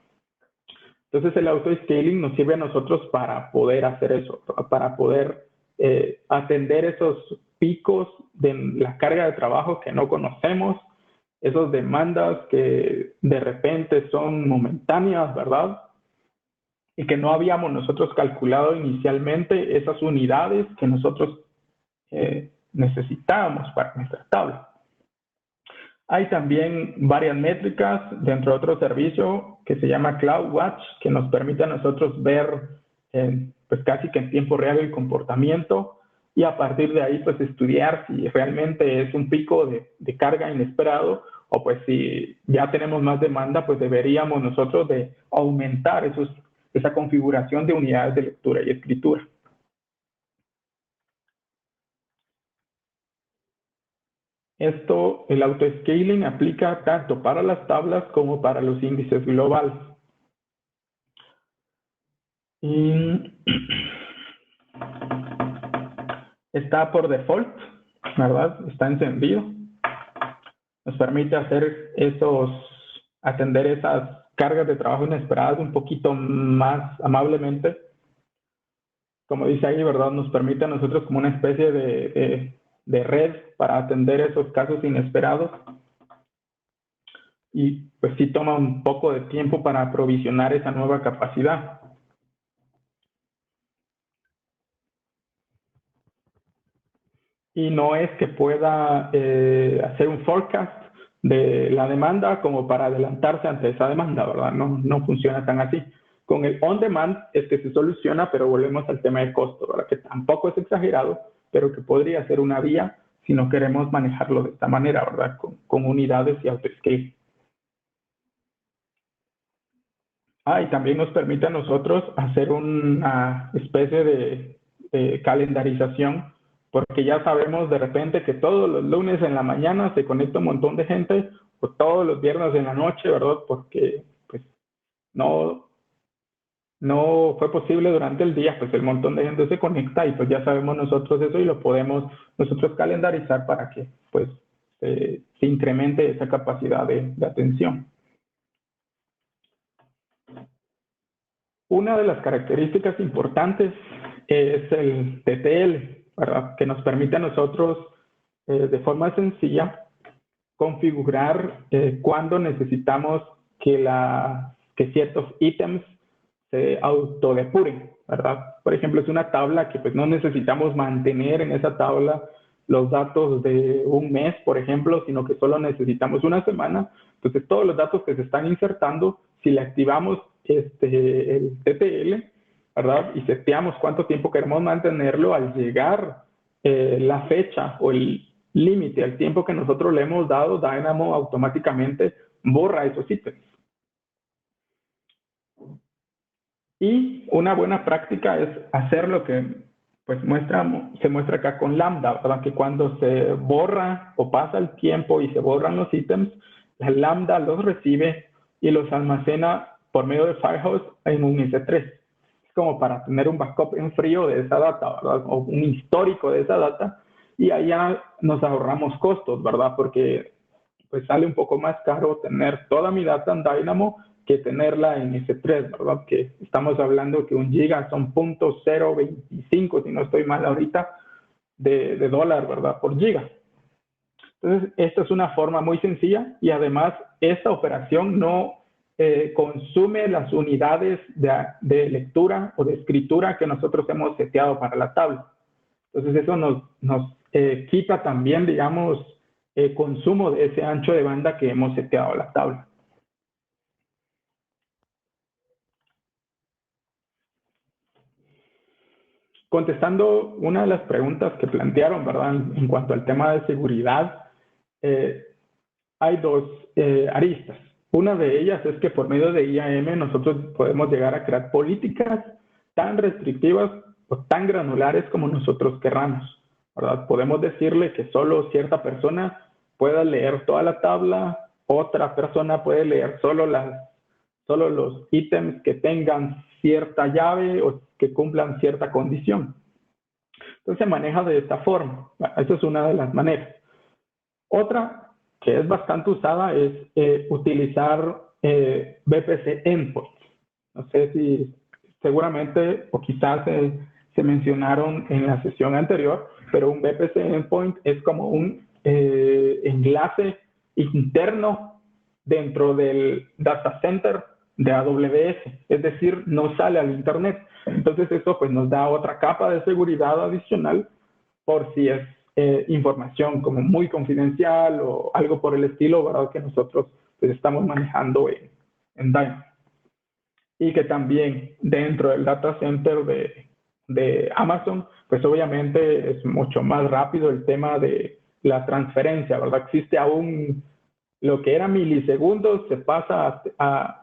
Entonces el auto-scaling nos sirve a nosotros para poder hacer eso, para poder atender esos picos de la carga de trabajo que no conocemos, esas demandas que de repente son momentáneas, ¿verdad? Y que no habíamos nosotros calculado inicialmente esas unidades que nosotros necesitábamos para nuestra tabla. Hay también varias métricas dentro de otro servicio que se llama CloudWatch, que nos permite a nosotros ver pues casi que en tiempo real el comportamiento y a partir de ahí pues estudiar si realmente es un pico de carga inesperado o pues si ya tenemos más demanda pues deberíamos nosotros de aumentar esa configuración de unidades de lectura y escritura. Esto, el autoscaling aplica tanto para las tablas como para los índices globales. Y está por default, ¿verdad? Está encendido. Nos permite atender esas cargas de trabajo inesperadas un poquito más amablemente. Como dice ahí, ¿verdad? Nos permite a nosotros como una especie de red para atender esos casos inesperados. Y pues sí toma un poco de tiempo para aprovisionar esa nueva capacidad. Y no es que pueda hacer un forecast de la demanda como para adelantarse ante esa demanda, ¿verdad? No funciona tan así. Con el on-demand es que se soluciona, pero volvemos al tema de costo, ¿verdad? Que tampoco es exagerado, pero que podría ser una vía si no queremos manejarlo de esta manera, ¿verdad? Con unidades y autoscale. Y también nos permite a nosotros hacer una especie de calendarización, porque ya sabemos de repente que todos los lunes en la mañana se conecta un montón de gente, o todos los viernes en la noche, ¿verdad? Porque pues no fue posible durante el día, pues el montón de gente se conecta y pues ya sabemos nosotros eso y lo podemos nosotros calendarizar para que pues se incremente esa capacidad de atención. Una de las características importantes es el TTL, ¿verdad? Que nos permite a nosotros de forma sencilla configurar cuando necesitamos que las que ciertos ítems se autodepuren, ¿verdad? Por ejemplo, es una tabla que pues no necesitamos mantener en esa tabla los datos de un mes, por ejemplo, sino que solo necesitamos una semana. Entonces, todos los datos que se están insertando, si le activamos el TTL, ¿verdad? Y seteamos cuánto tiempo queremos mantenerlo, al llegar la fecha o el límite, el tiempo que nosotros le hemos dado, Dynamo automáticamente borra esos ítems. Y una buena práctica es hacer lo que pues se muestra acá con Lambda, ¿verdad? Que cuando se borra o pasa el tiempo y se borran los ítems, la Lambda los recibe y los almacena por medio de Firehose en un S3. Es como para tener un backup en frío de esa data, ¿verdad? O un histórico de esa data, y allá nos ahorramos costos, ¿verdad? Porque pues sale un poco más caro tener toda mi data en Dynamo que tenerla en S3, ¿verdad? Que estamos hablando que un giga son .025, si no estoy mal ahorita, de dólar, ¿verdad? Por giga. Entonces, esta es una forma muy sencilla y además esta operación no consume las unidades de lectura o de escritura que nosotros hemos seteado para la tabla. Entonces, eso nos quita también, digamos, consumo de ese ancho de banda que hemos seteado a la tabla. Contestando una de las preguntas que plantearon, ¿verdad? En cuanto al tema de seguridad, hay dos aristas. Una de ellas es que por medio de IAM nosotros podemos llegar a crear políticas tan restrictivas o tan granulares como nosotros querramos, ¿verdad? Podemos decirle que solo cierta persona pueda leer toda la tabla, otra persona puede leer solo los ítems que tengan cierta llave o que cumplan cierta condición. Entonces se maneja de esta forma. Esa es una de las maneras. Otra que es bastante usada es utilizar VPC endpoints. No sé si seguramente o quizás se mencionaron en la sesión anterior, pero un VPC endpoint es como un enlace interno dentro del data center de AWS, es decir, no sale al internet. Entonces eso pues nos da otra capa de seguridad adicional por si es información como muy confidencial o algo por el estilo, ¿verdad? Que nosotros pues estamos manejando en Dynamo. Y que también dentro del data center de Amazon, pues obviamente es mucho más rápido el tema de la transferencia, ¿verdad? Existe aún lo que era milisegundos, se pasa a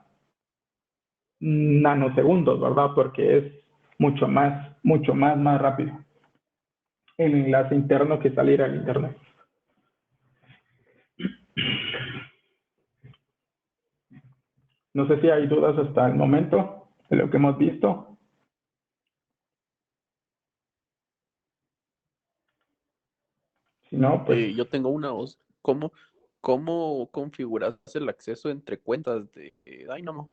nanosegundos, ¿verdad? Porque es mucho más rápido el enlace interno que salir al internet. No sé si hay dudas hasta el momento de lo que hemos visto. Si no, pues... Yo tengo una voz. ¿Cómo configuras el acceso entre cuentas de Dynamo?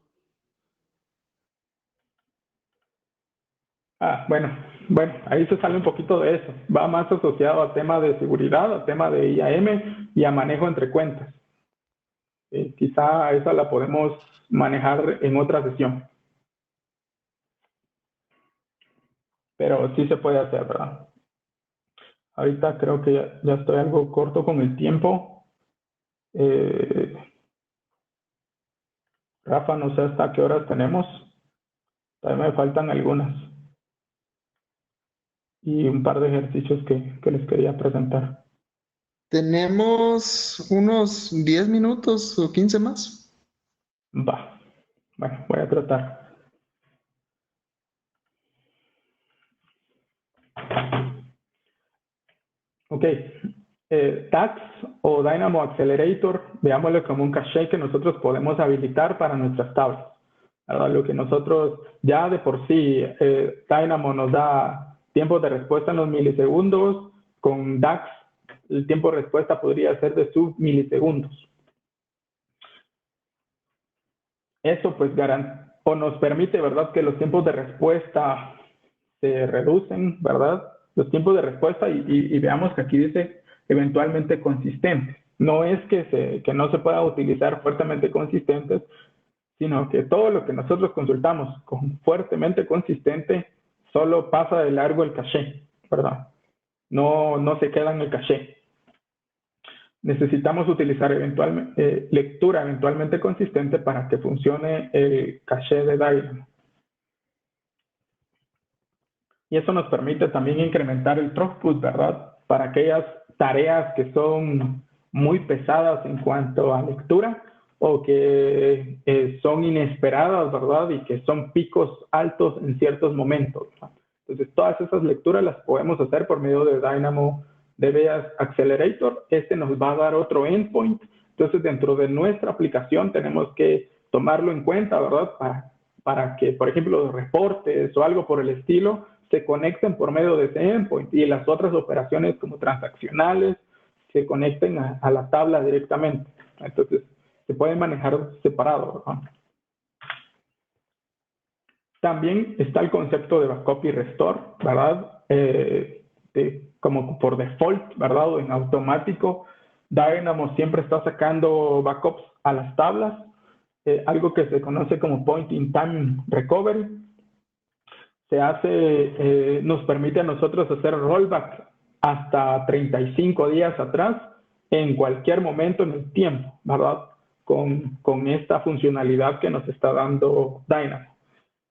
Bueno, ahí se sale un poquito de eso. Va más asociado a tema de seguridad, a tema de IAM y a manejo entre cuentas. Quizá esa la podemos manejar en otra sesión. Pero sí se puede hacer, ¿verdad? Ahorita creo que ya estoy algo corto con el tiempo. Rafa, no sé hasta qué horas tenemos. Todavía me faltan algunas. Y un par de ejercicios que les quería presentar. Tenemos unos 10 minutos o 15 más. Va. Bueno, voy a tratar. Ok. TAX o Dynamo Accelerator, veámoslo como un caché que nosotros podemos habilitar para nuestras tablas. ¿Verdad? Lo que nosotros ya de por sí, Dynamo nos da tiempos de respuesta en los milisegundos, con DAX el tiempo de respuesta podría ser de submilisegundos. Eso pues o nos permite, ¿verdad?, que los tiempos de respuesta se reducen, ¿verdad? Los tiempos de respuesta y veamos que aquí dice eventualmente consistentes. No es que no se pueda utilizar fuertemente consistentes, sino que todo lo que nosotros consultamos con fuertemente consistente solo pasa de largo el caché, ¿verdad? No se queda en el caché. Necesitamos utilizar lectura eventualmente consistente para que funcione el caché de Dynamo. Y eso nos permite también incrementar el throughput, ¿verdad? Para aquellas tareas que son muy pesadas en cuanto a lectura o que son inesperadas, ¿verdad? Y que son picos altos en ciertos momentos, ¿verdad? Entonces, todas esas lecturas las podemos hacer por medio de Dynamo DBAS Accelerator. Este nos va a dar otro endpoint. Entonces, dentro de nuestra aplicación tenemos que tomarlo en cuenta, ¿verdad? Para que, por ejemplo, los reportes o algo por el estilo se conecten por medio de ese endpoint y las otras operaciones como transaccionales se conecten a la tabla directamente. Entonces, se pueden manejar separado, ¿verdad? También está el concepto de backup y restore, ¿verdad? Como por default, ¿verdad? O en automático, Dynamo siempre está sacando backups a las tablas, algo que se conoce como point in time recovery. Nos permite a nosotros hacer rollback hasta 35 días atrás en cualquier momento en el tiempo, ¿verdad? Con esta funcionalidad que nos está dando Dynamo.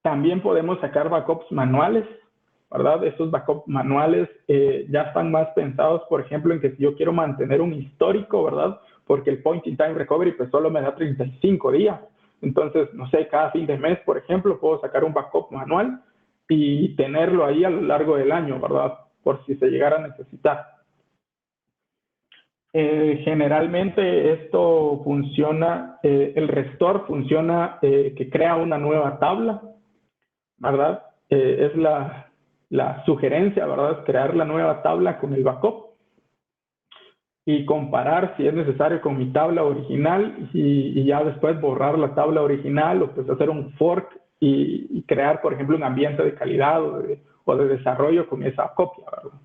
También podemos sacar backups manuales, ¿verdad? Estos backups manuales ya están más pensados, por ejemplo, en que si yo quiero mantener un histórico, ¿verdad? Porque el point in time recovery pues solo me da 35 días. Entonces, no sé, cada fin de mes, por ejemplo, puedo sacar un backup manual y tenerlo ahí a lo largo del año, ¿verdad? Por si se llegara a necesitar. Generalmente esto funciona, el restore funciona que crea una nueva tabla, ¿verdad? Es la sugerencia, ¿verdad? Crear la nueva tabla con el backup y comparar si es necesario con mi tabla original y ya después borrar la tabla original o pues hacer un fork y crear, por ejemplo, un ambiente de calidad o de desarrollo con esa copia, ¿verdad?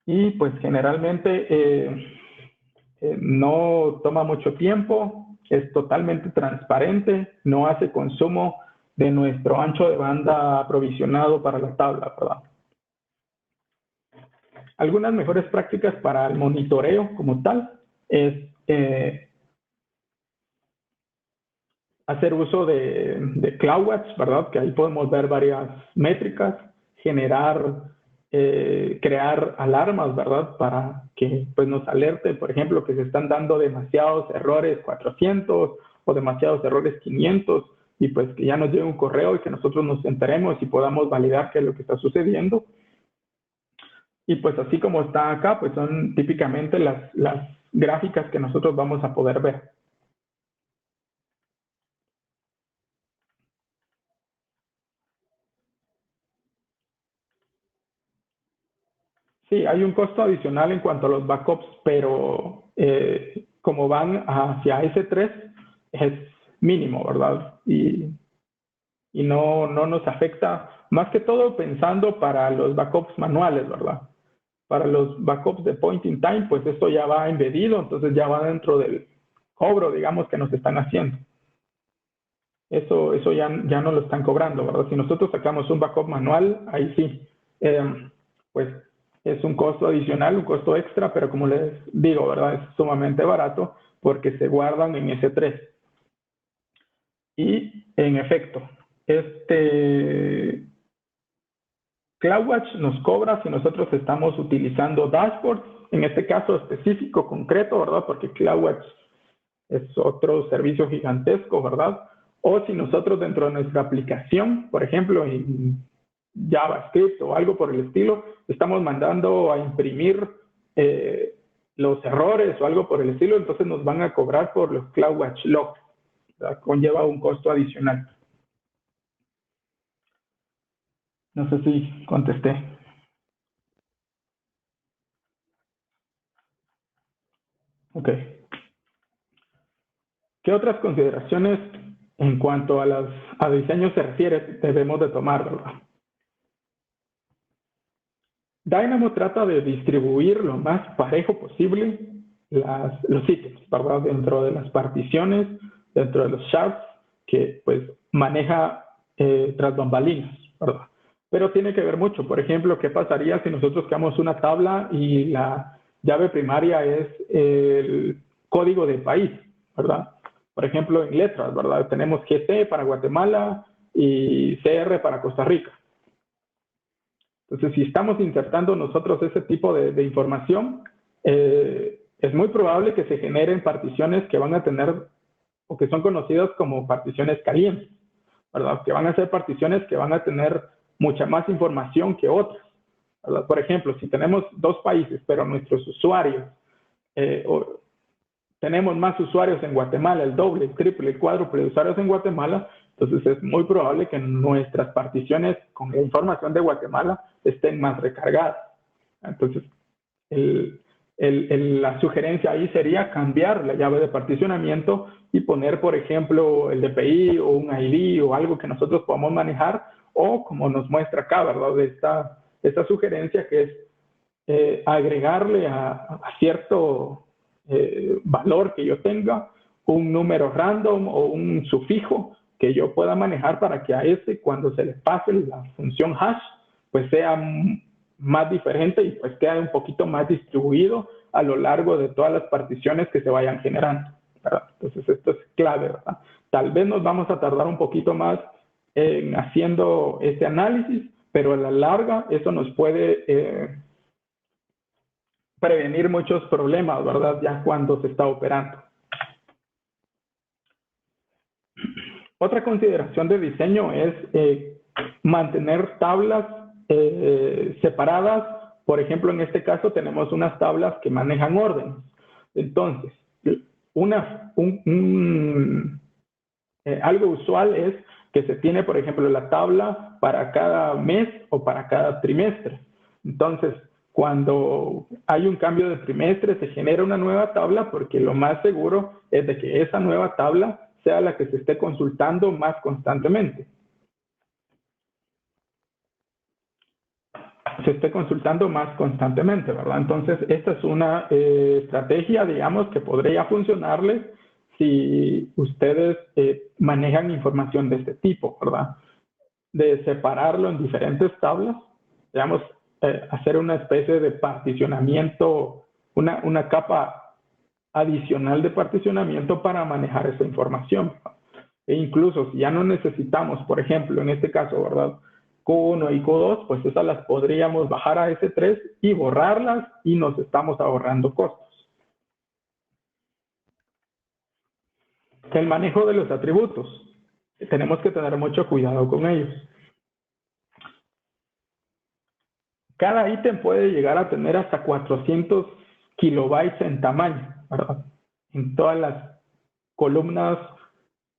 Y pues generalmente no toma mucho tiempo, es totalmente transparente, no hace consumo de nuestro ancho de banda aprovisionado para la tabla, ¿verdad? Algunas mejores prácticas para el monitoreo como tal es hacer uso de CloudWatch, ¿verdad? Que ahí podemos ver varias métricas, crear alarmas, ¿verdad? Para que pues, nos alerte, por ejemplo, que se están dando demasiados errores 400 o demasiados errores 500 y pues que ya nos llegue un correo y que nosotros nos enteremos y podamos validar qué es lo que está sucediendo. Y pues así como está acá, pues son típicamente las gráficas que nosotros vamos a poder ver. Sí, hay un costo adicional en cuanto a los backups, pero como van hacia S3 es mínimo, ¿verdad? Y no nos afecta, más que todo pensando para los backups manuales, ¿verdad? Para los backups de point in time, pues esto ya va embedido, entonces ya va dentro del cobro, digamos, que nos están haciendo. Eso ya no lo están cobrando, ¿verdad? Si nosotros sacamos un backup manual, ahí sí, pues es un costo adicional, un costo extra, pero como les digo, ¿verdad? Es sumamente barato porque se guardan en S3. Y en efecto, CloudWatch nos cobra si nosotros estamos utilizando dashboards, en este caso específico, concreto, ¿verdad? Porque CloudWatch es otro servicio gigantesco, ¿verdad? O si nosotros dentro de nuestra aplicación, por ejemplo, en JavaScript o algo por el estilo, estamos mandando a imprimir los errores o algo por el estilo, entonces nos van a cobrar por los CloudWatch logs, ¿verdad? Conlleva un costo adicional. No sé si contesté. Ok. ¿Qué otras consideraciones en cuanto a diseño se refiere debemos de tomar, verdad? Dynamo trata de distribuir lo más parejo posible los ítems, ¿verdad? Dentro de las particiones dentro de los shards que pues maneja tras bambalinas, ¿verdad? Pero tiene que ver mucho. Por ejemplo, ¿qué pasaría si nosotros creamos una tabla y la llave primaria es el código de país, ¿verdad? Por ejemplo, en letras, ¿verdad? Tenemos GC para Guatemala y CR para Costa Rica. Entonces, si estamos insertando nosotros ese tipo de información, es muy probable que se generen particiones que van a tener, o que son conocidas como particiones calientes, ¿verdad? Que van a ser particiones que van a tener mucha más información que otras, ¿verdad? Por ejemplo, si tenemos dos países, pero nuestros usuarios, tenemos más usuarios en Guatemala, el doble, el triple, el cuádruple de usuarios en Guatemala, entonces es muy probable que nuestras particiones con la información de Guatemala estén más recargadas. Entonces, la sugerencia ahí sería cambiar la llave de particionamiento y poner, por ejemplo, el DPI o un ID o algo que nosotros podamos manejar, o como nos muestra acá, ¿verdad? Esta sugerencia que es agregarle a cierto valor que yo tenga un número random o un sufijo que yo pueda manejar para que a ese, cuando se le pase la función hash, pues sea más diferente y pues quede un poquito más distribuido a lo largo de todas las particiones que se vayan generando, ¿verdad? Entonces esto es clave, ¿verdad? Tal vez nos vamos a tardar un poquito más en haciendo este análisis, pero a la larga eso nos puede prevenir muchos problemas, ¿verdad? Ya cuando se está operando. Otra consideración de diseño es mantener tablas separadas. Por ejemplo, en este caso tenemos unas tablas que manejan órdenes. Entonces, algo usual es que se tiene, por ejemplo, la tabla para cada mes o para cada trimestre. Entonces, cuando hay un cambio de trimestre, se genera una nueva tabla porque lo más seguro es de que esa nueva tabla sea la que se esté consultando más constantemente. ¿Verdad? Entonces, esta es una estrategia, digamos, que podría funcionarles si ustedes manejan información de este tipo, ¿verdad? De separarlo en diferentes tablas, digamos, hacer una especie de particionamiento, una capa adicional de particionamiento para manejar esa información. E incluso si ya no necesitamos, por ejemplo, en este caso, ¿verdad? Q1 y Q2, pues esas las podríamos bajar a S3 y borrarlas y nos estamos ahorrando costos. El manejo de los atributos. Tenemos que tener mucho cuidado con ellos. Cada ítem puede llegar a tener hasta 400 kilobytes en tamaño, ¿verdad? En todas las columnas,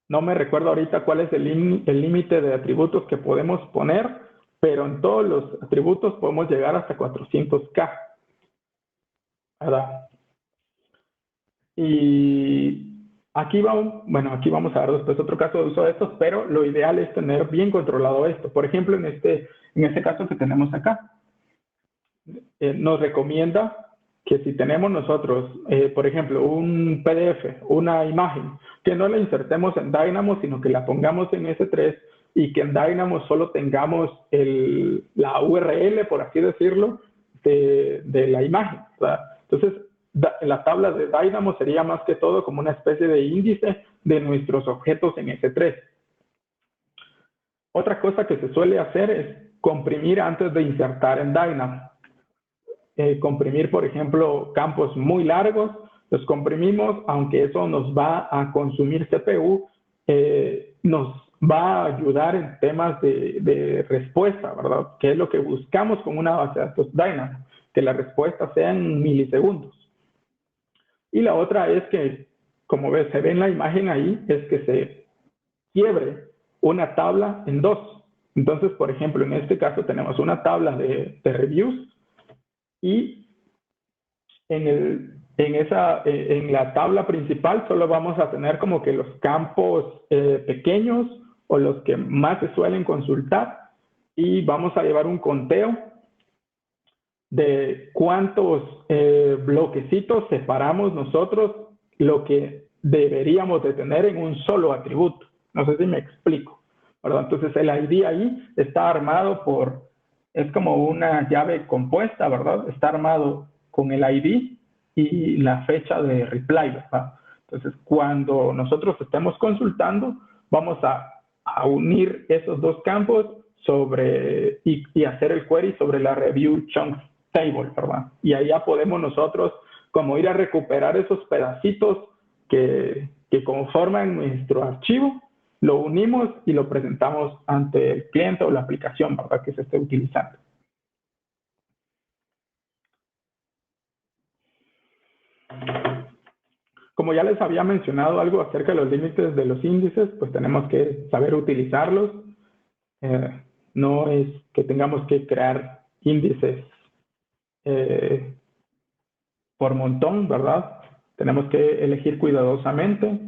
no me recuerdo ahorita cuál es el límite de atributos que podemos poner, pero en todos los atributos podemos llegar hasta 400K, ¿verdad? Y aquí vamos a ver después otro caso de uso de estos, pero lo ideal es tener bien controlado esto. Por ejemplo, en este caso que tenemos acá, nos recomienda que si tenemos nosotros, por ejemplo, un PDF, una imagen, que no la insertemos en Dynamo, sino que la pongamos en S3 y que en Dynamo solo tengamos la URL, por así decirlo, de la imagen, ¿verdad? Entonces, la tabla de Dynamo sería más que todo como una especie de índice de nuestros objetos en S3. Otra cosa que se suele hacer es comprimir antes de insertar en Dynamo. Comprimir, por ejemplo, campos muy largos, los comprimimos, aunque eso nos va a consumir CPU, nos va a ayudar en temas de respuesta, ¿verdad? Que es lo que buscamos con una base de datos Dynamo, que la respuesta sea en milisegundos. Y la otra es que, como se ve en la imagen ahí, es que se quiebre una tabla en dos. Entonces, por ejemplo, en este caso tenemos una tabla de reviews, y en la tabla principal solo vamos a tener como que los campos pequeños o los que más se suelen consultar, y vamos a llevar un conteo de cuántos bloquecitos separamos nosotros, lo que deberíamos de tener en un solo atributo. No sé si me explico, ¿verdad? Entonces el ID ahí está armado es como una llave compuesta, ¿verdad? Está armado con el ID y la fecha de reply, ¿verdad? Entonces cuando nosotros estemos consultando, vamos a unir esos dos campos y hacer el query sobre la review chunks table, ¿verdad? Y ahí ya podemos nosotros como ir a recuperar esos pedacitos que conforman nuestro archivo, lo unimos y lo presentamos ante el cliente o la aplicación, ¿verdad?, que se esté utilizando. Como ya les había mencionado algo acerca de los límites de los índices, pues tenemos que saber utilizarlos. No es que tengamos que crear índices por montón, ¿verdad? Tenemos que elegir cuidadosamente,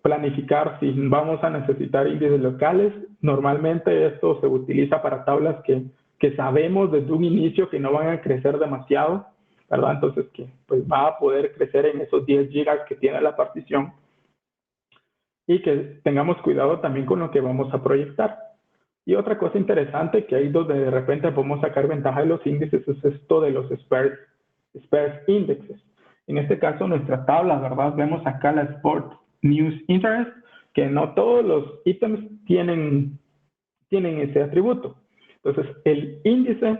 planificar si vamos a necesitar índices locales. Normalmente esto se utiliza para tablas que sabemos desde un inicio que no van a crecer demasiado, ¿verdad? Entonces que pues va a poder crecer en esos 10 gigas que tiene la partición, y que tengamos cuidado también con lo que vamos a proyectar. Y otra cosa interesante que ahí donde de repente podemos sacar ventaja de los índices es esto de los sparse indexes. En este caso, nuestra tabla, ¿verdad? Vemos acá la Sport News Interest, que no todos los ítems tienen ese atributo. Entonces, el índice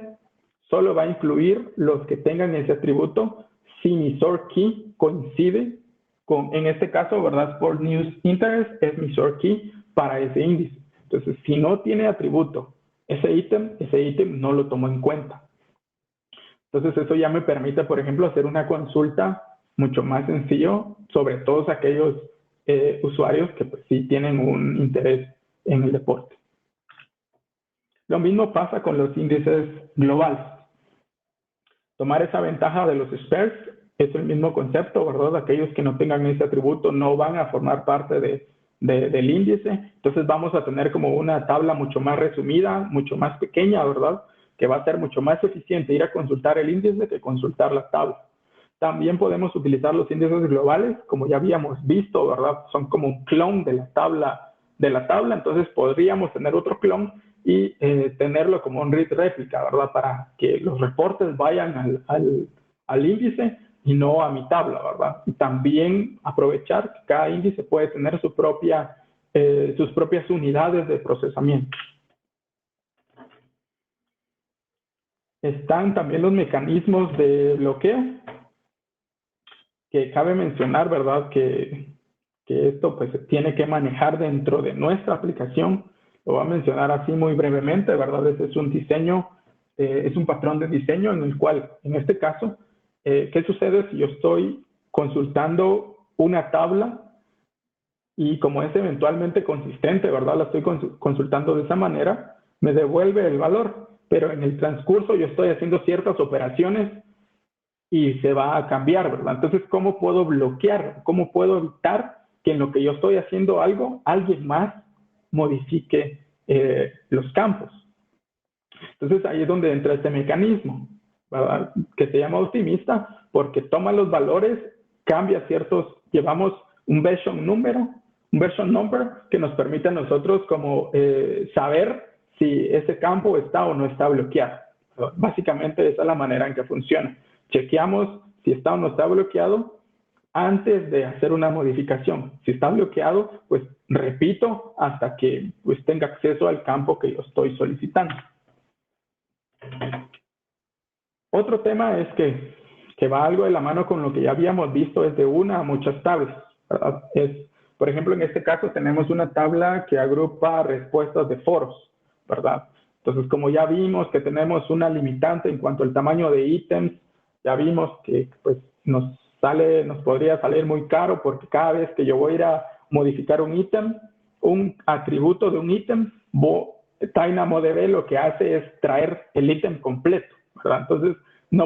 solo va a incluir los que tengan ese atributo si mi sort key coincide con, en este caso, ¿verdad? Sport News Interest es mi sort key para ese índice. Entonces, si no tiene atributo ese ítem no lo tomo en cuenta. Entonces, eso ya me permite, por ejemplo, hacer una consulta mucho más sencillo sobre todos aquellos usuarios que pues, sí tienen un interés en el deporte. Lo mismo pasa con los índices globales. Tomar esa ventaja de los spares es el mismo concepto, ¿verdad? Aquellos que no tengan ese atributo no van a formar parte del índice. Entonces vamos a tener como una tabla mucho más resumida, mucho más pequeña, ¿verdad?, que va a ser mucho más eficiente ir a consultar el índice que consultar la tabla. También podemos utilizar los índices globales, como ya habíamos visto, ¿verdad? Son como un clon de la tabla, entonces podríamos tener otro clon y tenerlo como un read réplica, ¿verdad? Para que los reportes vayan al índice y no a mi tabla, ¿verdad? Y también aprovechar que cada índice puede tener sus propias unidades de procesamiento. Están también los mecanismos de bloqueo, que cabe mencionar, ¿verdad?, que esto pues se tiene que manejar dentro de nuestra aplicación. Lo voy a mencionar así muy brevemente, ¿verdad? Ese es un diseño, es un patrón de diseño en el cual, en este caso, ¿qué sucede si yo estoy consultando una tabla y como es eventualmente consistente, ¿verdad?, la estoy consultando de esa manera, me devuelve el valor, pero en el transcurso yo estoy haciendo ciertas operaciones y se va a cambiar, ¿verdad? Entonces, ¿cómo puedo bloquear? ¿Cómo puedo evitar que en lo que yo estoy haciendo algo, alguien más modifique los campos? Entonces, ahí es donde entra este mecanismo, ¿verdad?, que se llama optimista, porque toma los valores, cambia llevamos un version number que nos permite a nosotros como saber si ese campo está o no está bloqueado. Básicamente esa es la manera en que funciona. Chequeamos si está o no está bloqueado antes de hacer una modificación. Si está bloqueado, pues repito hasta que pues, tenga acceso al campo que yo estoy solicitando. Otro tema es que va algo de la mano con lo que ya habíamos visto desde una a muchas tablas, ¿verdad? Por ejemplo, en este caso tenemos una tabla que agrupa respuestas de foros, ¿verdad? Entonces, como ya vimos que tenemos una limitante en cuanto al tamaño de ítems, ya vimos que pues, nos podría salir muy caro porque cada vez que yo voy a ir a modificar un ítem, un atributo de un ítem, DynamoDB lo que hace es traer el ítem completo, ¿verdad? Entonces, no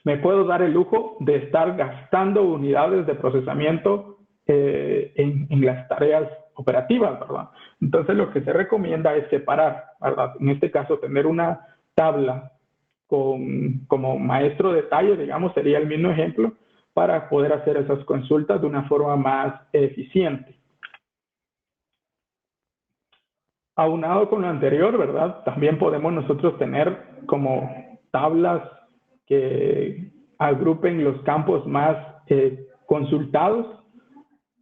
me puedo dar el lujo de estar gastando unidades de procesamiento en las tareas operativas, ¿verdad? Entonces, lo que se recomienda es separar, ¿verdad? En este caso, tener una tabla como maestro detalle, digamos, sería el mismo ejemplo, para poder hacer esas consultas de una forma más eficiente. Aunado con lo anterior, ¿verdad? También podemos nosotros tener como tablas que agrupen los campos más consultados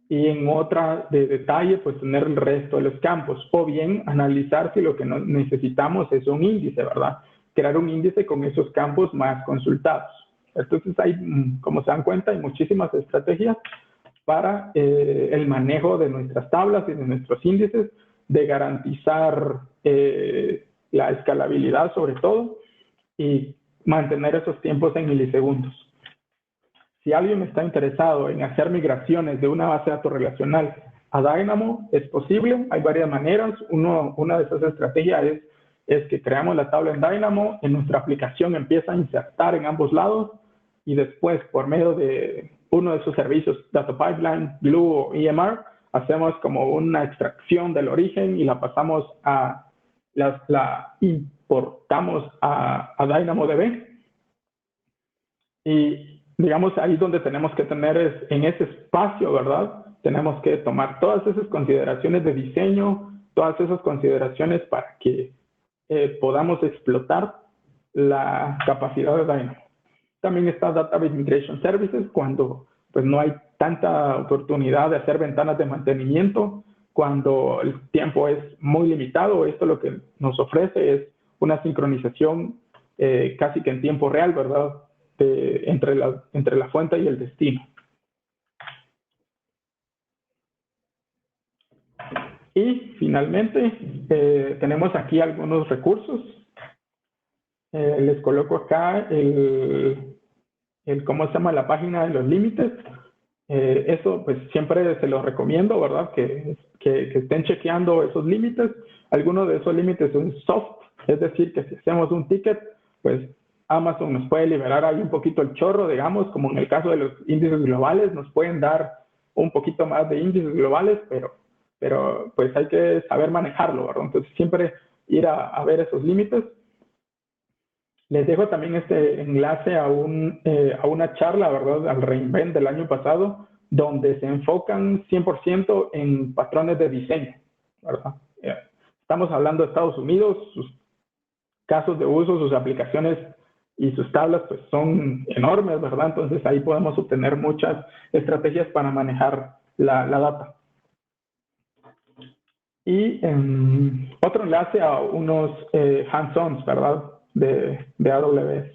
y en otra de detalle, pues tener el resto de los campos. O bien analizar si lo que necesitamos es un índice, ¿verdad? Crear un índice con esos campos más consultados. Entonces hay, como se dan cuenta, hay muchísimas estrategias para el manejo de nuestras tablas y de nuestros índices, de garantizar la escalabilidad sobre todo y mantener esos tiempos en milisegundos. Si alguien está interesado en hacer migraciones de una base de datos relacional a Dynamo, es posible, hay varias maneras. Una de esas estrategias es que creamos la tabla en Dynamo, en nuestra aplicación empieza a insertar en ambos lados y después por medio de uno de sus servicios, Data Pipeline, Glue o EMR, hacemos como una extracción del origen y la pasamos la importamos a DynamoDB. Y digamos ahí donde tenemos que tener es en ese espacio, ¿verdad? Tenemos que tomar todas esas consideraciones de diseño, todas esas consideraciones para que podamos explotar la capacidad de Dynamo. También está Database Migration Services cuando pues no hay tanta oportunidad de hacer ventanas de mantenimiento, cuando el tiempo es muy limitado. Esto lo que nos ofrece es una sincronización casi que en tiempo real, ¿verdad? Entre la fuente y el destino. Y finalmente tenemos aquí algunos recursos. Les coloco acá cómo se llama la página de los límites. Eso pues siempre se los recomiendo, ¿verdad? Que estén chequeando esos límites. Algunos de esos límites son soft, es decir, que si hacemos un ticket, pues Amazon nos puede liberar ahí un poquito el chorro, digamos, como en el caso de los índices globales, nos pueden dar un poquito más de índices globales, pero pues hay que saber manejarlo, ¿verdad? Entonces siempre ir a ver esos límites. Les dejo también este enlace a una charla, ¿verdad? Al reInvent del año pasado, donde se enfocan 100% en patrones de diseño, ¿verdad? Estamos hablando de Estados Unidos, sus casos de uso, sus aplicaciones y sus tablas pues son enormes, ¿verdad? Entonces ahí podemos obtener muchas estrategias para manejar la data. Y otro enlace a unos hands-ons, ¿verdad? De AWS.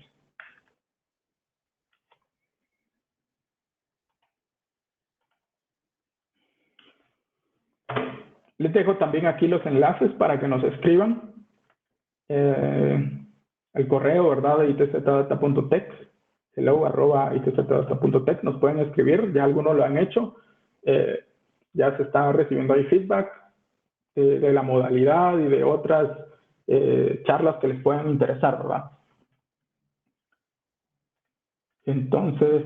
Les dejo también aquí los enlaces para que nos escriban. El correo, ¿verdad? De itzData.tech, hello@itzData.tech, nos pueden escribir, ya algunos lo han hecho. Ya se está recibiendo ahí feedback de la modalidad y de otras charlas que les puedan interesar, ¿verdad? Entonces,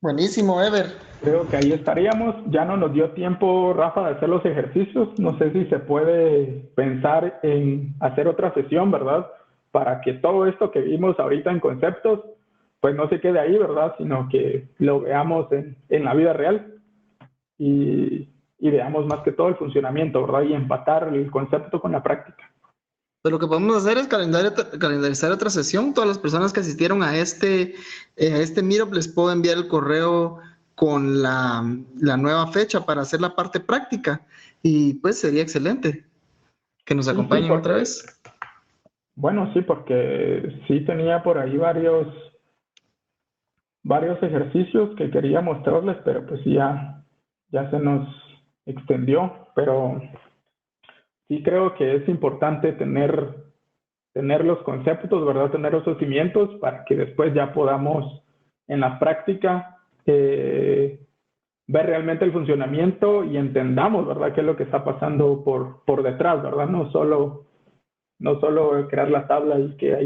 Buenísimo, Ever. creo que ahí estaríamos. Ya no nos dio tiempo, Rafa, de hacer los ejercicios. No sé si se puede pensar en hacer otra sesión, ¿verdad? Para que todo esto que vimos ahorita en conceptos, pues no se quede ahí, ¿verdad? Sino que lo veamos en la vida real y veamos más que todo el funcionamiento, ¿verdad? Y empatar el concepto con la práctica. Pues lo que podemos hacer es calendarizar otra sesión. Todas las personas que asistieron a este Meetup les puedo enviar el correo con la nueva fecha para hacer la parte práctica. Y pues sería excelente que nos acompañen otra vez. Bueno, sí, porque sí tenía por ahí varios ejercicios que quería mostrarles, pero pues ya se nos extendió. Pero sí creo que es importante tener los conceptos, ¿verdad? Tener esos cimientos para que después ya podamos en la práctica ver realmente el funcionamiento y entendamos, ¿verdad? Qué es lo que está pasando por detrás, ¿verdad? No solo crear la tabla y que hay